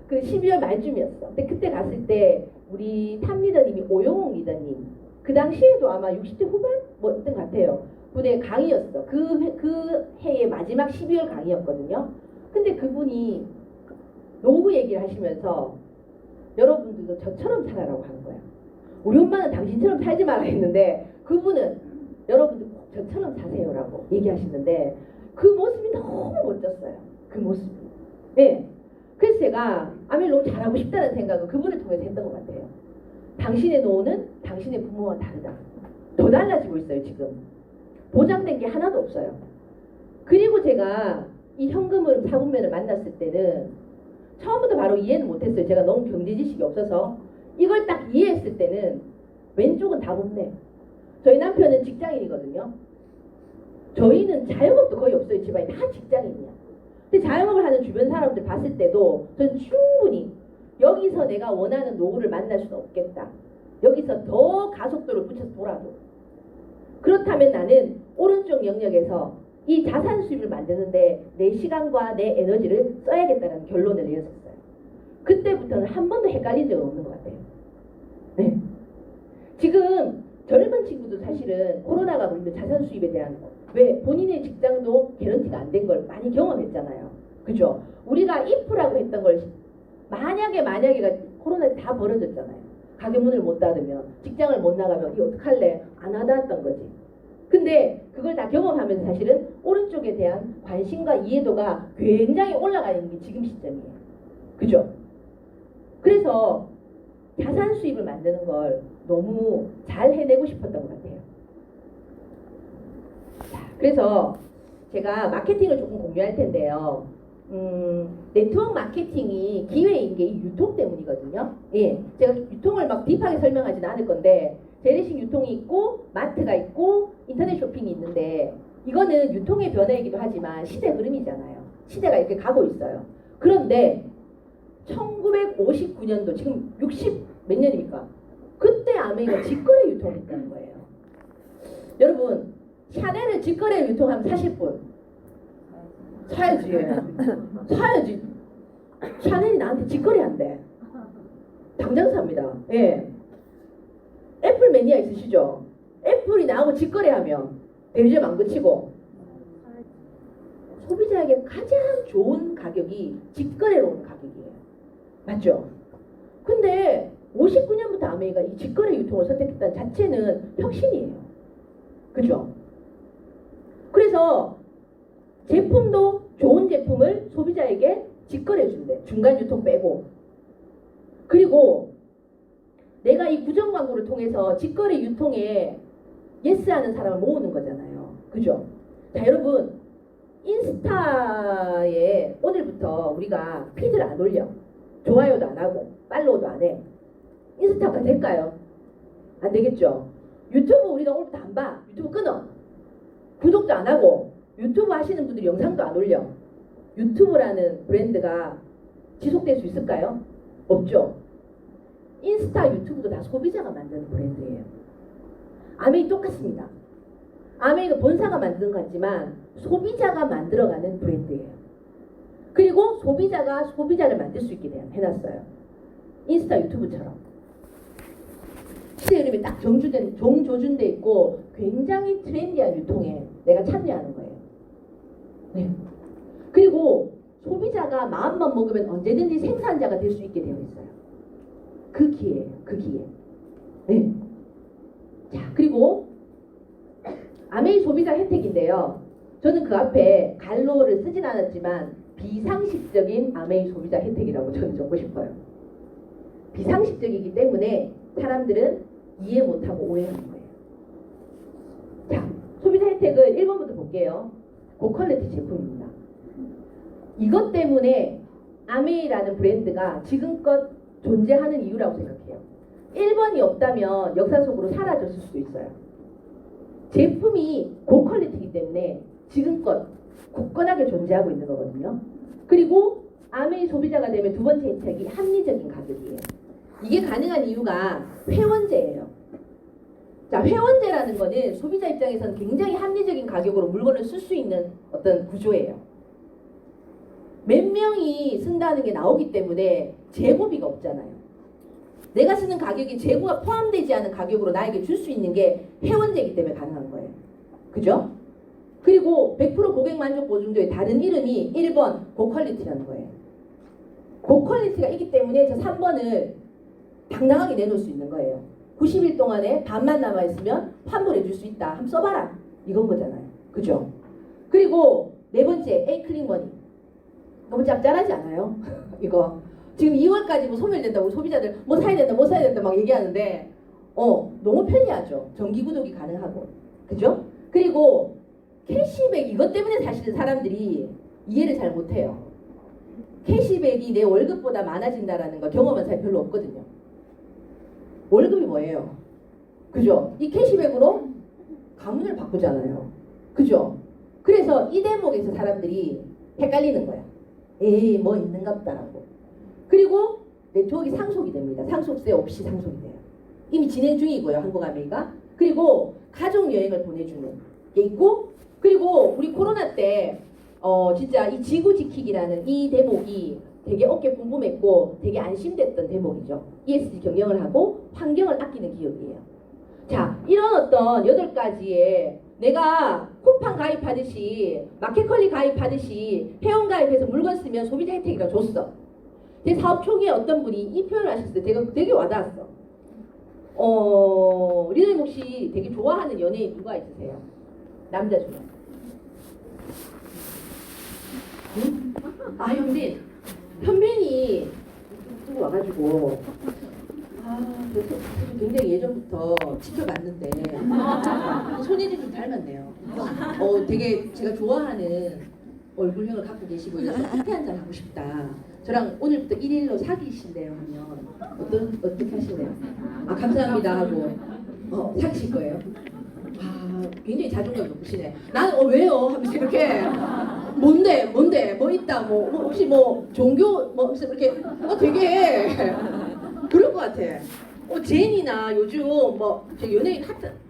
그 12월 말쯤이었어. 근데 그때 갔을 때 우리 탑 리더님이 오영옥 리더님, 그 당시에도 아마 60대 후반 뭐였던 것 같아요. 분의 강의였어. 그 해의 마지막 12월 강의였거든요. 근데 그분이 노후 얘기를 하시면서 여러분들도 저처럼 살아라고 하는 거야. 우리 엄마는 당신처럼 살지 마라 했는데 그분은 여러분들 꼭 저처럼 사세요라고 얘기하시는데 그 모습이 너무 멋졌어요. 그 모습이. 네. 그래서 제가 아멘 너무 잘하고 싶다는 생각은 그분을 통해서 했던 것 같아요. 당신의 노후는 당신의 부모와 다르다. 더 달라지고 있어요 지금. 보장된 게 하나도 없어요. 그리고 제가 이 현금을 사분면을 만났을 때는 처음부터 바로 이해는 못했어요. 제가 너무 경제 지식이 없어서. 이걸 딱 이해했을 때는 왼쪽은 답 없네. 저희 남편은 직장인이거든요. 저희는 자영업도 거의 없어요. 집안이 다 직장인이야. 근데 자영업을 하는 주변 사람들 봤을 때도 전 충분히 여기서 내가 원하는 노후를 만날 수는 없겠다. 여기서 더 가속도를 붙여서 돌아도. 그렇다면 나는 오른쪽 영역에서 이 자산 수입을 만드는데 내 시간과 내 에너지를 써야겠다는 결론을 내렸었어요. 그때부터는 한 번도 헷갈린 적은 없는 것 같아요. 네. 지금 젊은 친구도 사실은 코로나가 걸리면 자산 수입에 대한 왜 본인의 직장도 개런티가 안 된 걸 많이 경험했잖아요. 그죠? 우리가 if라고 했던 걸 만약에가 코로나 다 벌어졌잖아요. 가게 문을 못 닫으면 직장을 못 나가면 이거 어떡할래? 안 하다 했던 거지. 근데 그걸 다 경험하면서 사실은 오른쪽에 대한 관심과 이해도가 굉장히 올라가 있는 게 지금 시점이에요. 그죠? 그래서 자산 수입을 만드는 걸 너무 잘 해내고 싶었던 것 같아요. 자, 그래서 제가 마케팅을 조금 공유할 텐데요. 네트워크 마케팅이 기회인 게 이 유통 때문이거든요. 예, 제가 유통을 막 딥하게 설명하지는 않을 건데 재래식 유통이 있고 마트가 있고 인터넷 쇼핑이 있는데 이거는 유통의 변화이기도 하지만 시대 흐름이잖아요. 시대가 이렇게 가고 있어요. 그런데 1959년도 지금 60 몇 년입니까? 그때 아메이가 직거래 유통했다는 거예요. 여러분 샤넬을 직거래 유통하면 사실 분 사야지. 사야지. 샤넬이 나한테 직거래 한대. 당장 삽니다. 예. 애플 매니아 있으시죠? 애플이 나하고 직거래하면 대리점 안 그치고 소비자에게 가장 좋은 가격이 직거래로 오는 가격이에요. 맞죠? 근데 59년부터 아메이가 이 직거래 유통을 선택했다는 자체는 혁신이에요. 그죠? 그래서 제품도 좋은 제품을 소비자에게 직거래 준대. 중간 유통 빼고. 그리고 내가 이 구정 광고를 통해서 직거래 유통에 예스하는 사람을 모으는 거잖아요. 그죠? 자, 여러분 인스타에 오늘부터 우리가 피드를 안 올려. 좋아요도 안 하고 팔로우도 안 해. 인스타가 될까요? 안 되겠죠? 유튜브 우리가 오늘부터 안 봐. 유튜브 끊어. 구독도 안 하고 유튜브 하시는 분들이 영상도 안 올려. 유튜브라는 브랜드가 지속될 수 있을까요? 없죠. 인스타 유튜브도 다 소비자가 만드는 브랜드예요. 아메이 똑같습니다. 아메이도 본사가 만든 것 같지만 소비자가 만들어가는 브랜드예요. 그리고 소비자가 소비자를 만들 수 있게 해놨어요. 인스타 유튜브처럼. 시대 흐름이 딱 정조준돼 있고 굉장히 트렌디한 유통에 내가 참여하는 거예요. 네. 그리고 소비자가 마음만 먹으면 언제든지 생산자가 될 수 있게 되어 있어요. 그 기회예요. 그 기회. 네. 자, 그리고 아메이 소비자 혜택인데요. 저는 그 앞에 갈로를 쓰진 않았지만 비상식적인 아메이 소비자 혜택이라고 저는 적고 싶어요. 비상식적이기 때문에 사람들은 이해 못하고 오해하는 거예요. 자, 소비자 혜택을 1번부터 볼게요. 고퀄리티 제품입니다. 이것 때문에 아메이라는 브랜드가 지금껏 존재하는 이유라고 생각해요. 1번이 없다면 역사 속으로 사라졌을 수도 있어요. 제품이 고퀄리티이기 때문에 지금껏 굳건하게 존재하고 있는 거거든요. 그리고 아메이 소비자가 되면 두 번째 혜택이 합리적인 가격이에요. 이게 가능한 이유가 회원제예요. 자, 회원제라는 거는 소비자 입장에서는 굉장히 합리적인 가격으로 물건을 쓸 수 있는 어떤 구조예요. 몇 명이 쓴다는 게 나오기 때문에 재고비가 없잖아요. 내가 쓰는 가격이 재고가 포함되지 않은 가격으로 나에게 줄 수 있는 게 회원제이기 때문에 가능한 거예요. 그죠? 그리고 100% 고객 만족 보증도의 다른 이름이 1번 고퀄리티라는 거예요. 고퀄리티가 있기 때문에 저 3번을 당당하게 내놓을 수 있는 거예요. 90일 동안에 반만 남아있으면 환불해 줄 수 있다. 한번 써봐라. 이건 거잖아요. 그죠? 그리고 네 번째, 에이클릭머니. 너무 짭짤하지 않아요? 이거. 지금 2월까지 뭐 소멸된다고 소비자들 뭐 사야 된다, 뭐 사야 된다 막 얘기하는데 너무 편리하죠. 정기 구독이 가능하고. 그죠? 그리고 캐시백 이것 때문에 사실은 사람들이 이해를 잘 못해요. 캐시백이 내 월급보다 많아진다라는 거 경험한 사람이 별로 없거든요. 월급이 뭐예요? 그죠? 이 캐시백으로 가문을 바꾸잖아요. 그죠? 그래서 이 대목에서 사람들이 헷갈리는 거야. 에이 뭐 있는갑다라고. 그리고 네트워크가 상속이 됩니다. 상속세 없이 상속이 돼요. 이미 진행 중이고요. 한국아메이가. 그리고 가족 여행을 보내주는 게 있고, 그리고 우리 코로나 때 진짜 이 지구 지키기라는 이 대목이 되게 어깨 뿜뿜했고 되게 안심됐던 대목이죠. ESG 경영을 하고 환경을 아끼는 기업이에요. 자, 이런 어떤 8가지의 내가 쿠팡 가입하듯이 마켓컬리 가입하듯이 회원 가입해서 물건 쓰면 소비자 혜택이라고 줬어. 제 사업 초기에 어떤 분이 이 표현을 하셨을 때 되게 와닿았어. 리더님 혹시 되게 좋아하는 연예인 누가 있으세요? 남자 중에. 응? 아, 현빈. 현빈이 이쪽에 와가지고 그래서 굉장히 예전부터 지켜봤는데 손예진 좀 닮았네요. 되게 제가 좋아하는 얼굴형을 갖고 계시고 커피 한잔 하고 싶다. 저랑 오늘부터 1일로 사귀신대요 하면 어떻게 하실래요? 아, 감사합니다 하고 사귀실 거예요? 아, 굉장히 자존감 높으시네. 나는 왜요? 하면서 이렇게 뭔데 뭐 있다 뭐 혹시 뭐 종교 뭐 혹시 이렇게 되게 그럴 것 같아. 제니나 요즘 뭐 연예인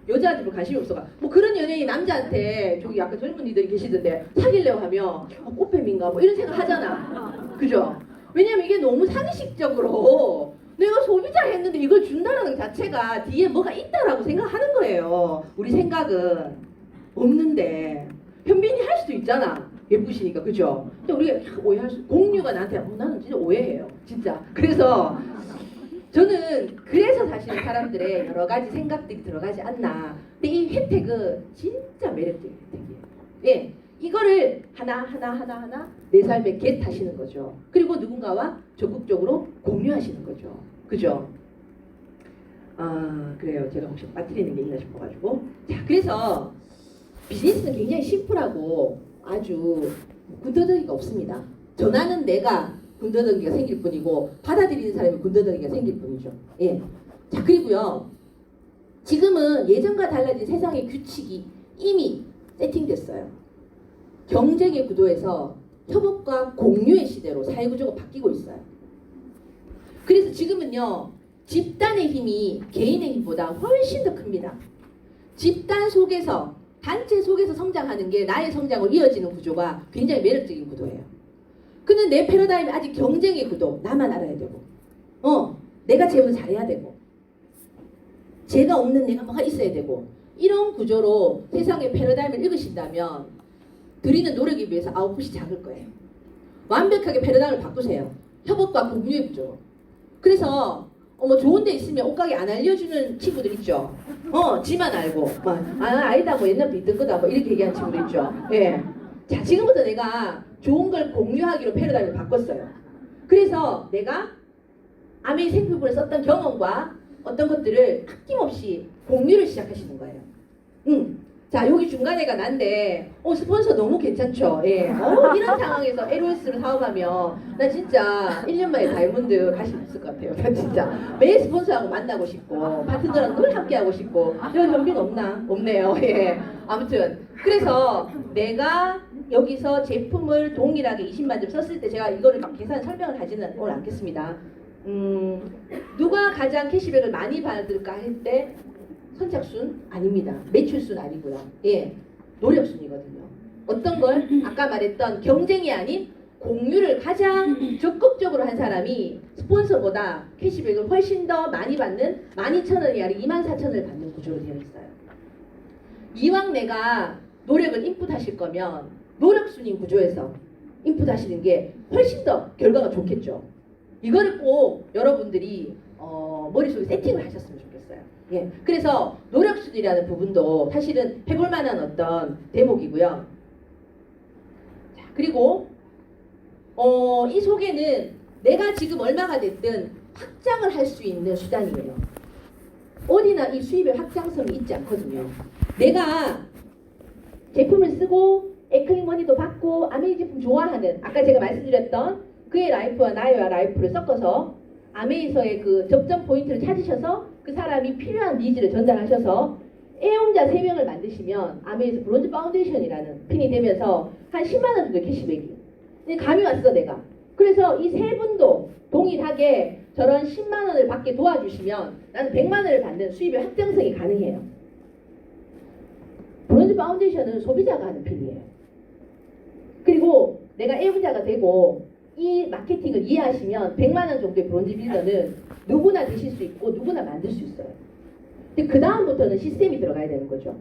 여자한테 관심이 없어가 뭐 그런 연예인 남자한테 저기 약간 젊은이들이 계시던데 사귈래요 하면 꽃뱀인가 뭐 이런 생각 하잖아. 그죠? 왜냐면 이게 너무 상식적으로 내가 소비자 했는데 이걸 준다라는 자체가 뒤에 뭐가 있다라고 생각하는 거예요. 우리 생각은 없는데 현빈이 할 수도 있잖아. 예쁘시니까. 그죠? 근데 우리가 오해할 수 공유가 나한테 나는 진짜 오해해요. 진짜. 그래서 저는 그래서 사실 사람들의 여러 가지 생각들이 들어가지 않나. 근데 이 혜택은 진짜 매력적인 혜택이에요. 예, 이거를 하나 내 삶에 겟하시는 거죠. 그리고 누군가와 적극적으로 공유하시는 거죠. 그죠? 아, 그래요. 제가 혹시 빠뜨리는 게 있나 싶어가지고. 자, 그래서 비즈니스는 굉장히 심플하고 아주 군더더기가 없습니다. 전하는 내가 군더더기가 생길 뿐이고 받아들이는 사람이 군더더기가 생길 뿐이죠. 예. 자, 그리고요. 지금은 예전과 달라진 세상의 규칙이 이미 세팅됐어요. 경쟁의 구도에서 협업과 공유의 시대로 사회구조가 바뀌고 있어요. 그래서 지금은요. 집단의 힘이 개인의 힘보다 훨씬 더 큽니다. 집단 속에서 단체 속에서 성장하는 게 나의 성장으로 이어지는 구조가 굉장히 매력적인 구도예요. 근데 내 패러다임이 아직 경쟁의 구도, 나만 알아야 되고, 내가 제일 잘해야 되고, 제가 없는 내가 뭐가 있어야 되고, 이런 구조로 세상의 패러다임을 읽으신다면 드리는 노력에 비해서 아웃풋이 작을 거예요. 완벽하게 패러다임을 바꾸세요. 협업과 공유의 구조. 그래서 뭐 좋은 데 있으면 옷가게 안 알려주는 친구들 있죠. 지만 알고 아니다 뭐 옛날부터 있던 거다 뭐 이렇게 얘기하는 친구들 있죠. 예. 자, 지금부터 내가 좋은 걸 공유하기로 패러다임을 바꿨어요. 그래서 내가 아메이 생필품을 썼던 경험과 어떤 것들을 아낌없이 공유를 시작하시는 거예요. 자, 여기 중간에가 난데 스폰서 너무 괜찮죠? 예. 이런 상황에서 LOS를 사업하면 나 진짜 1년 만에 다이아몬드 갈 수 있을 것 같아요. 나 진짜 매 스폰서하고 만나고 싶고 파트너랑 늘 함께 하고 싶고 이런 연기는 없나? 없네요. 예. 아무튼 그래서 내가 여기서 제품을 동일하게 20만 점 썼을 때 제가 이거를 막 계산 설명을 하지는 오늘 않겠습니다. 누가 가장 캐시백을 많이 받을까 할 때 선착순 아닙니다. 매출순 아니고요. 예, 노력순이거든요. 어떤 걸 아까 말했던 경쟁이 아닌 공유를 가장 적극적으로 한 사람이 스폰서보다 캐시백을 훨씬 더 많이 받는 12,000원이 아니라 24,000원을 받는 구조로 되어 있어요. 이왕 내가 노력을 인풋하실 거면 노력순인 구조에서 인풋하시는 게 훨씬 더 결과가 좋겠죠. 이거를 꼭 여러분들이 머릿속에 세팅을 하셨으면 좋겠어요. 예. 그래서 노력순이라는 부분도 사실은 해볼 만한 어떤 대목이고요. 자, 그리고 이 속에는 내가 지금 얼마가 됐든 확장을 할 수 있는 수단이에요. 어디나 이 수입의 확장성이 있지 않거든요. 내가 제품을 쓰고 에클릭 머니도 받고 아메이 제품 좋아하는 아까 제가 말씀드렸던 그의 라이프와 나의 라이프를 섞어서 아메이서의 그 접점 포인트를 찾으셔서 그 사람이 필요한 니즈를 전달하셔서 애용자 3명을 만드시면 아메이서 브론즈 파운데이션이라는 핀이 되면서 한 10만 원 정도 캐시백이 감이 왔어 내가. 그래서 이 세 분도 동일하게 저런 10만 원을 받게 도와주시면 나는 100만 원을 받는 수입의 확장성이 가능해요. 브론즈 파운데이션은 소비자가 하는 핀이에요. 그리고 내가 애용자가 되고 이 마케팅을 이해하시면 100만 원 정도의 브론즈 빌더는 누구나 되실 수 있고 누구나 만들 수 있어요. 근데 그 다음부터는 시스템이 들어가야 되는 거죠.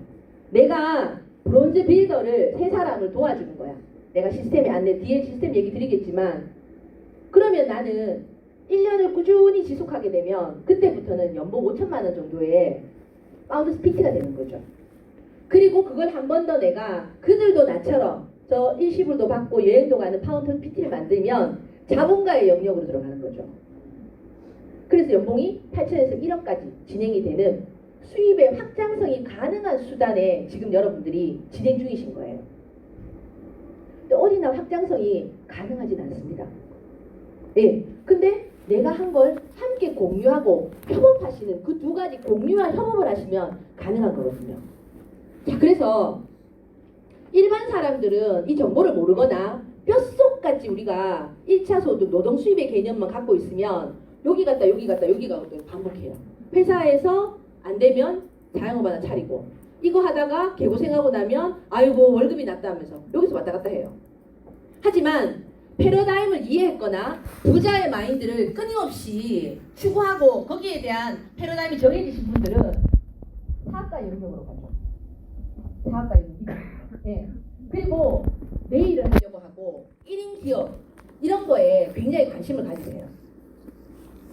내가 브론즈 빌더를 세 사람을 도와주는 거야. 내가 시스템에 안내 뒤에 시스템 얘기 드리겠지만 그러면 나는 1년을 꾸준히 지속하게 되면 그때부터는 연봉 5천만 원 정도의 파운드 스피트가 되는 거죠. 그리고 그걸 한 번 더 내가 그들도 나처럼 저 일시불도 받고 여행도 가는 파운드 PT를 만들면 자본가의 영역으로 들어가는 거죠. 그래서 연봉이 8천에서 1억까지 진행이 되는 수입의 확장성이 가능한 수단에 지금 여러분들이 진행 중이신 거예요. 근데 어디나 확장성이 가능하진 않습니다. 예. 근데 내가 한 걸 함께 공유하고 협업하시는 그 두 가지 공유와 협업을 하시면 가능한 거거든요. 자, 그래서 일반 사람들은 이 정보를 모르거나 뼛속같이 우리가 1차 소득 노동 수입의 개념만 갖고 있으면 여기 갔다 여기 갔다 여기 가고 반복해요. 회사에서 안 되면 자영업 하나 차리고 이거 하다가 개고생하고 나면 아이고 월급이 낮다면서 여기서 왔다 갔다 해요. 하지만 패러다임을 이해했거나 부자의 마인드를 끊임없이 추구하고 거기에 대한 패러다임이 정해지신 분들은 사업가 영역으로 가죠. 사업가 영역. 예. 그리고 매일을 하려고 하고 1인 기업 이런 거에 굉장히 관심을 가지세요.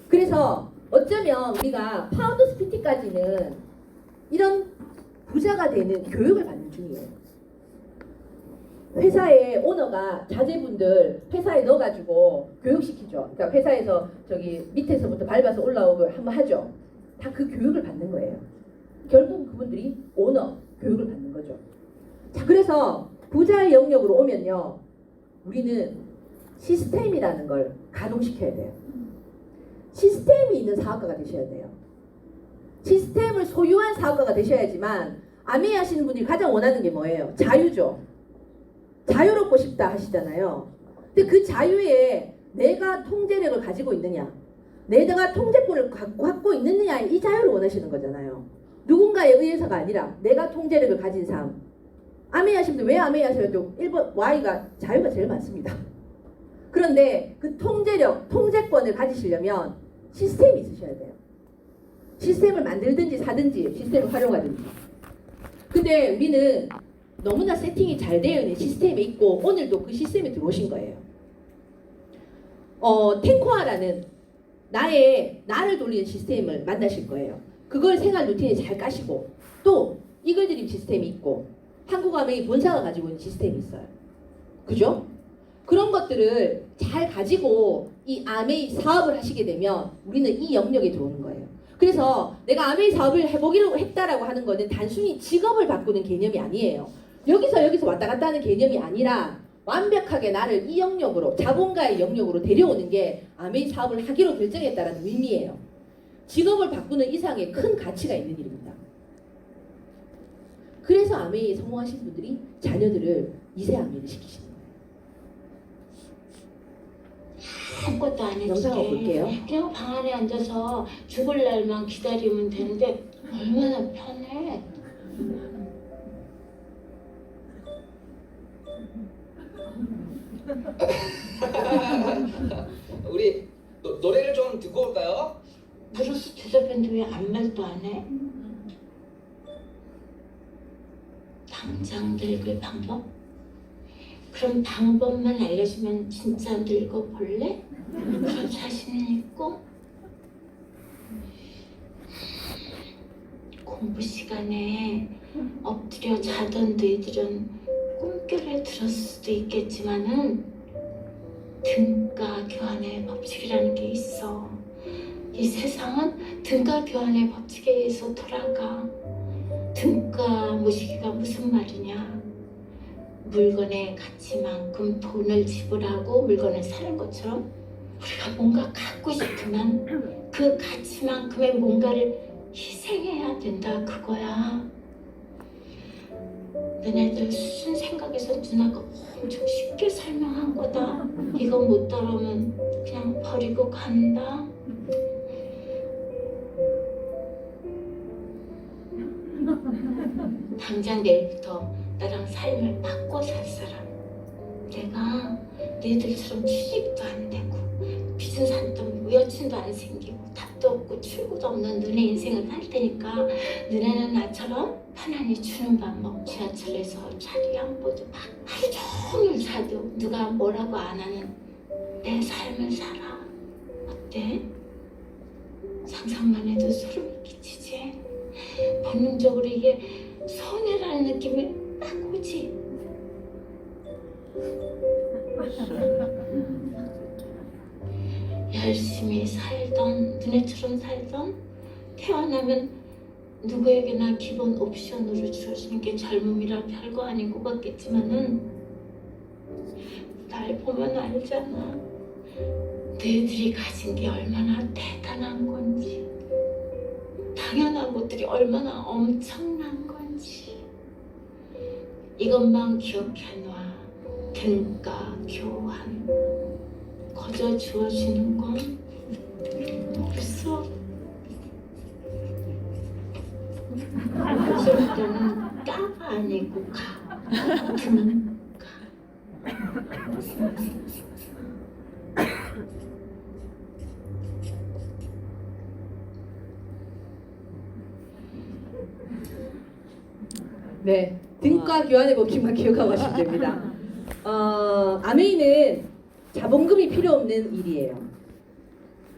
그래서 어쩌면 우리가 파운드 스피티까지는 이런 부자가 되는 교육을 받는 중이에요. 회사의 오너가 자제분들 회사에 넣어가지고 교육시키죠. 그러니까 회사에서 저기 밑에서부터 밟아서 올라오고 한번 하죠. 다 그 교육을 받는 거예요. 결국 그분들이 오너 교육을 받는 거죠. 자, 그래서 부자의 영역으로 오면요, 우리는 시스템이라는 걸 가동시켜야 돼요. 시스템이 있는 사업가가 되셔야 돼요. 시스템을 소유한 사업가가 되셔야지만 아메이 하시는 분들이 가장 원하는 게 뭐예요? 자유죠. 자유롭고 싶다 하시잖아요. 근데 그 자유에 내가 통제력을 가지고 있느냐, 내가 통제권을 갖고 있느냐, 이 자유를 원하시는 거잖아요. 누군가에 의해서가 아니라 내가 통제력을 가진 삶, 아메이 하시는 분들 왜 아메이 하셔요? 또 1번 Y가 자유가 제일 많습니다. 그런데 그 통제력, 통제권을 가지시려면 시스템이 있으셔야 돼요. 시스템을 만들든지 사든지 시스템을 활용하든지. 근데 우리는 너무나 세팅이 잘 되어 있는 시스템에 있고 오늘도 그 시스템에 들어오신 거예요. 탱코아라는 나를 돌리는 시스템을 만나실 거예요. 그걸 생활 루틴에 잘 까시고 또 이글드림 시스템이 있고 한국아메이 본사가 가지고 있는 시스템이 있어요. 그죠? 그런 것들을 잘 가지고 이 아메이 사업을 하시게 되면 우리는 이 영역에 들어오는 거예요. 그래서 내가 아메이 사업을 해보기로 했다라고 하는 거는 단순히 직업을 바꾸는 개념이 아니에요. 여기서 왔다 갔다 하는 개념이 아니라 완벽하게 나를 이 영역으로 자본가의 영역으로 데려오는 게 아메이 사업을 하기로 결정했다라는 의미예요. 직업을 바꾸는 이상의 큰 가치가 있는 일입니다. 그래서 아메이에 성공하신 분들이 자녀들을 2세 아메이를 시키시는 거예요. 아무것도 안 했지. 영상 한번 볼게요. 그냥 방 안에 앉아서 죽을 날만 기다리면 되는데 얼마나 편해. 우리 노래를 좀 듣고 올까요? 브루스 대답했는데 왜 아무 말도 안 해? 당장 늙을 방법? 그럼 방법만 알려주면 진짜 늙어볼래? 그런 자신은 있고? 공부 시간에 엎드려 자던 너희들은 꿈결에 들었을 수도 있겠지만은 등가 교환의 법칙이라는 게 있어. 이 세상은 등가 교환의 법칙에 의해서 돌아가. 등가 모시기가 무슨 말이냐? 물건의 가치만큼 돈을 지불하고 물건을 사는 것처럼 우리가 뭔가 갖고 싶으면 그 가치만큼의 뭔가를 희생해야 된다 그거야. 너네들 수준 생각에서 누나가 엄청 쉽게 설명한 거다. 이거 못 따라오면 그냥 버리고 간다. 당장 내일부터 나랑 삶을 바꿔 살 사람. 내가 너희들처럼 취직도 안 되고 빚은 산돈 무여친도 안 생기고 답도 없고 출구도 없는 너네 인생을 살 테니까 너네는 나처럼 편안히 주는 밥 먹고 지하철에서 자리 안 보도 하루 종일 자도 누가 뭐라고 안 하는 내 삶을 살아. 어때? 상상만 해도 소름이 끼치지? 본능적으로 이게 손해라는 느낌이 딱 오지? 열심히 살던 너네처럼 살던 태어나면 누구에게나 기본 옵션으로 주어지는 게 젊음이라 별거 아닌 것 같겠지만은 날 보면 알잖아. 너희들이 가진 게 얼마나 대단한 건지, 당연한 것들이 얼마나 엄청난 건지. 이것만 기억해놔. 등가 교환. 거저 주어지는 건 없어. 그때는 까가 아니고 가. 등가. 네, 등가 교환의 법칙만 기억하고 하시면 됩니다. 아메이는 자본금이 필요 없는 일이에요.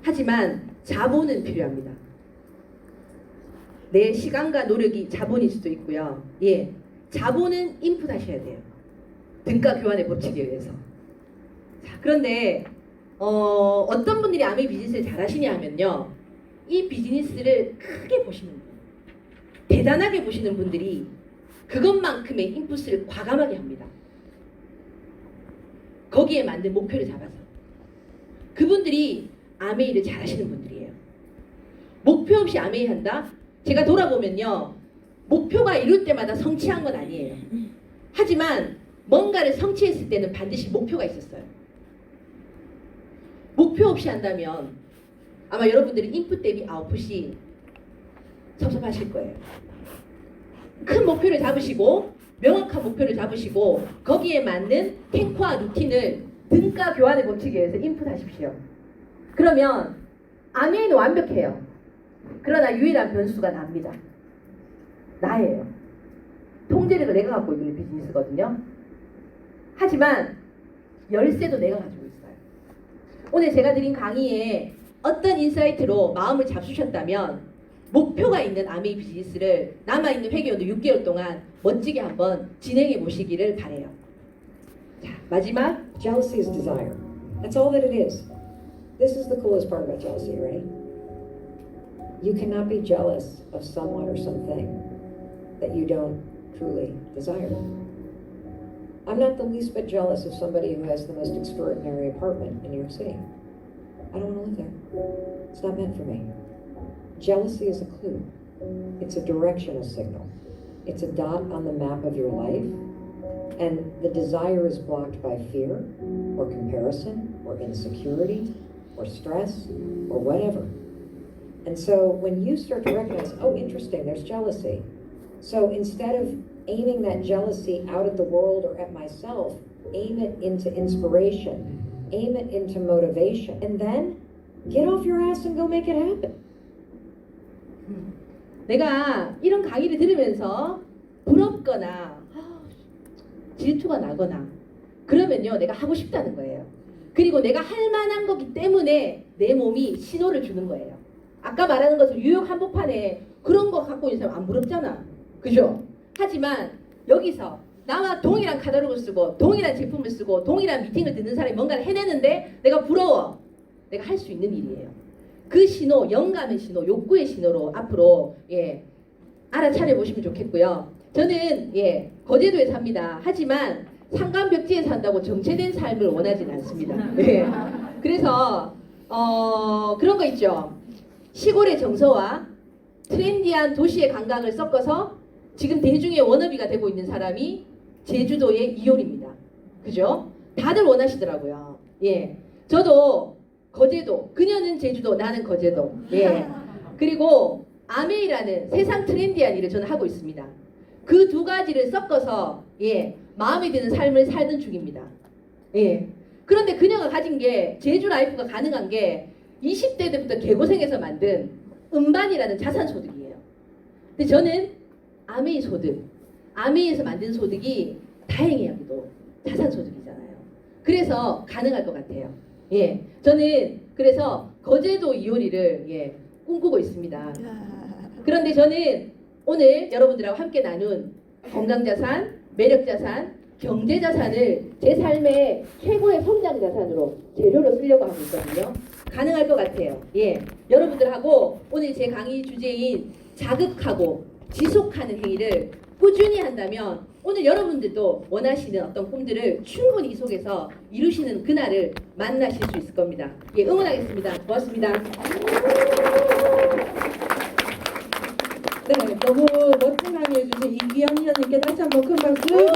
하지만 자본은 필요합니다. 내 시간과 노력이 자본일 수도 있고요. 예, 자본은 인풋하셔야 돼요. 등가 교환의 법칙에 의해서. 자, 그런데 어떤 분들이 아메이 비즈니스를 잘 하시냐 하면요, 이 비즈니스를 크게 보시는 분, 대단하게 보시는 분들이 그것만큼의 인풋을 과감하게 합니다. 거기에 맞는 목표를 잡아서. 그분들이 아메이를 잘 하시는 분들이에요. 목표 없이 아메이 한다? 제가 돌아보면요, 목표가 이룰 때마다 성취한 건 아니에요. 하지만 뭔가를 성취했을 때는 반드시 목표가 있었어요. 목표 없이 한다면 아마 여러분들이 인풋 대비 아웃풋이 섭섭하실 거예요. 큰 목표를 잡으시고 명확한 목표를 잡으시고 거기에 맞는 탱크와 루틴을 등가 교환의 법칙에 의해서 인풋하십시오. 그러면 아메이는 완벽해요. 그러나 유일한 변수가 납니다. 나예요. 통제력을 내가 갖고 있는 비즈니스거든요. 하지만 열쇠도 내가 가지고 있어요. 오늘 제가 드린 강의에 어떤 인사이트로 마음을 잡수셨다면 목표가 있는 아메이 비즈니스를 남아있는 회계연도 6개월 동안 멋지게 한번 진행해 보시기를 바래요. 자, 마지막 Jealousy is desire. That's all that it is. This is the coolest part about jealousy, ready? You cannot be jealous of someone or something that you don't truly desire. I'm not the least bit jealous of somebody who has the most extraordinary apartment in New York City. I don't want to live there. It's not meant for me. Jealousy is a clue. It's a directional signal. It's a dot on the map of your life. And the desire is blocked by fear or comparison or insecurity or stress or whatever. And so when you start to recognize, oh, interesting, there's jealousy. So instead of aiming that jealousy out at the world or at myself, aim it into inspiration, aim it into motivation, and then get off your ass and go make it happen. 내가 이런 강의를 들으면서 부럽거나 질투가 나거나 그러면요 내가 하고 싶다는 거예요. 그리고 내가 할 만한 거기 때문에 내 몸이 신호를 주는 거예요. 아까 말하는 것은 뉴욕 한복판에 그런 거 갖고 있는 사람 안 부럽잖아. 그죠? 하지만 여기서 나와 동일한 카탈로그를 쓰고 동일한 제품을 쓰고 동일한 미팅을 듣는 사람이 뭔가를 해내는데 내가 부러워. 내가 할 수 있는 일이에요. 그 신호, 영감의 신호, 욕구의 신호로 앞으로 알아차려 보시면 좋겠고요. 저는 거제도에 삽니다. 하지만 상간벽지에 산다고 정체된 삶을 원하지는 않습니다. 그래서 그런 거 있죠. 시골의 정서와 트렌디한 도시의 감각을 섞어서 지금 대중의 워너비가 되고 있는 사람이 제주도의 이효리입니다. 그죠? 다들 원하시더라고요. 저도 거제도, 그녀는 제주도, 나는 거제도. 그리고 아메이라는 세상 트렌디한 일을 저는 하고 있습니다. 그 두 가지를 섞어서 마음에 드는 삶을 살던 중입니다. 그런데 그녀가 가진 게 제주 라이프가 가능한 게 20대 때부터 개고생해서 만든 음반이라는 자산 소득이에요. 근데 저는 아메이 소득, 아메이에서 만든 소득이 다행히도 자산 소득이잖아요. 그래서 가능할 것 같아요. 저는 그래서 거제도 이효리를 꿈꾸고 있습니다. 그런데 저는 오늘 여러분들하고 함께 나눈 건강자산, 매력자산, 경제자산을 제 삶의 최고의 성장자산으로 재료로 쓰려고 하고 있거든요. 가능할 것 같아요. 여러분들하고 오늘 제 강의 주제인 자극하고 지속하는 행위를 꾸준히 한다면 오늘 여러분들도 원하시는 어떤 꿈들을 충분히 이 속에서 이루시는 그날을 만나실 수 있을 겁니다. 응원하겠습니다. 고맙습니다. 네, 너무 멋진 강의 해주신 이기영 위원님께 다시 한번 큰 박수 부탁드립니다.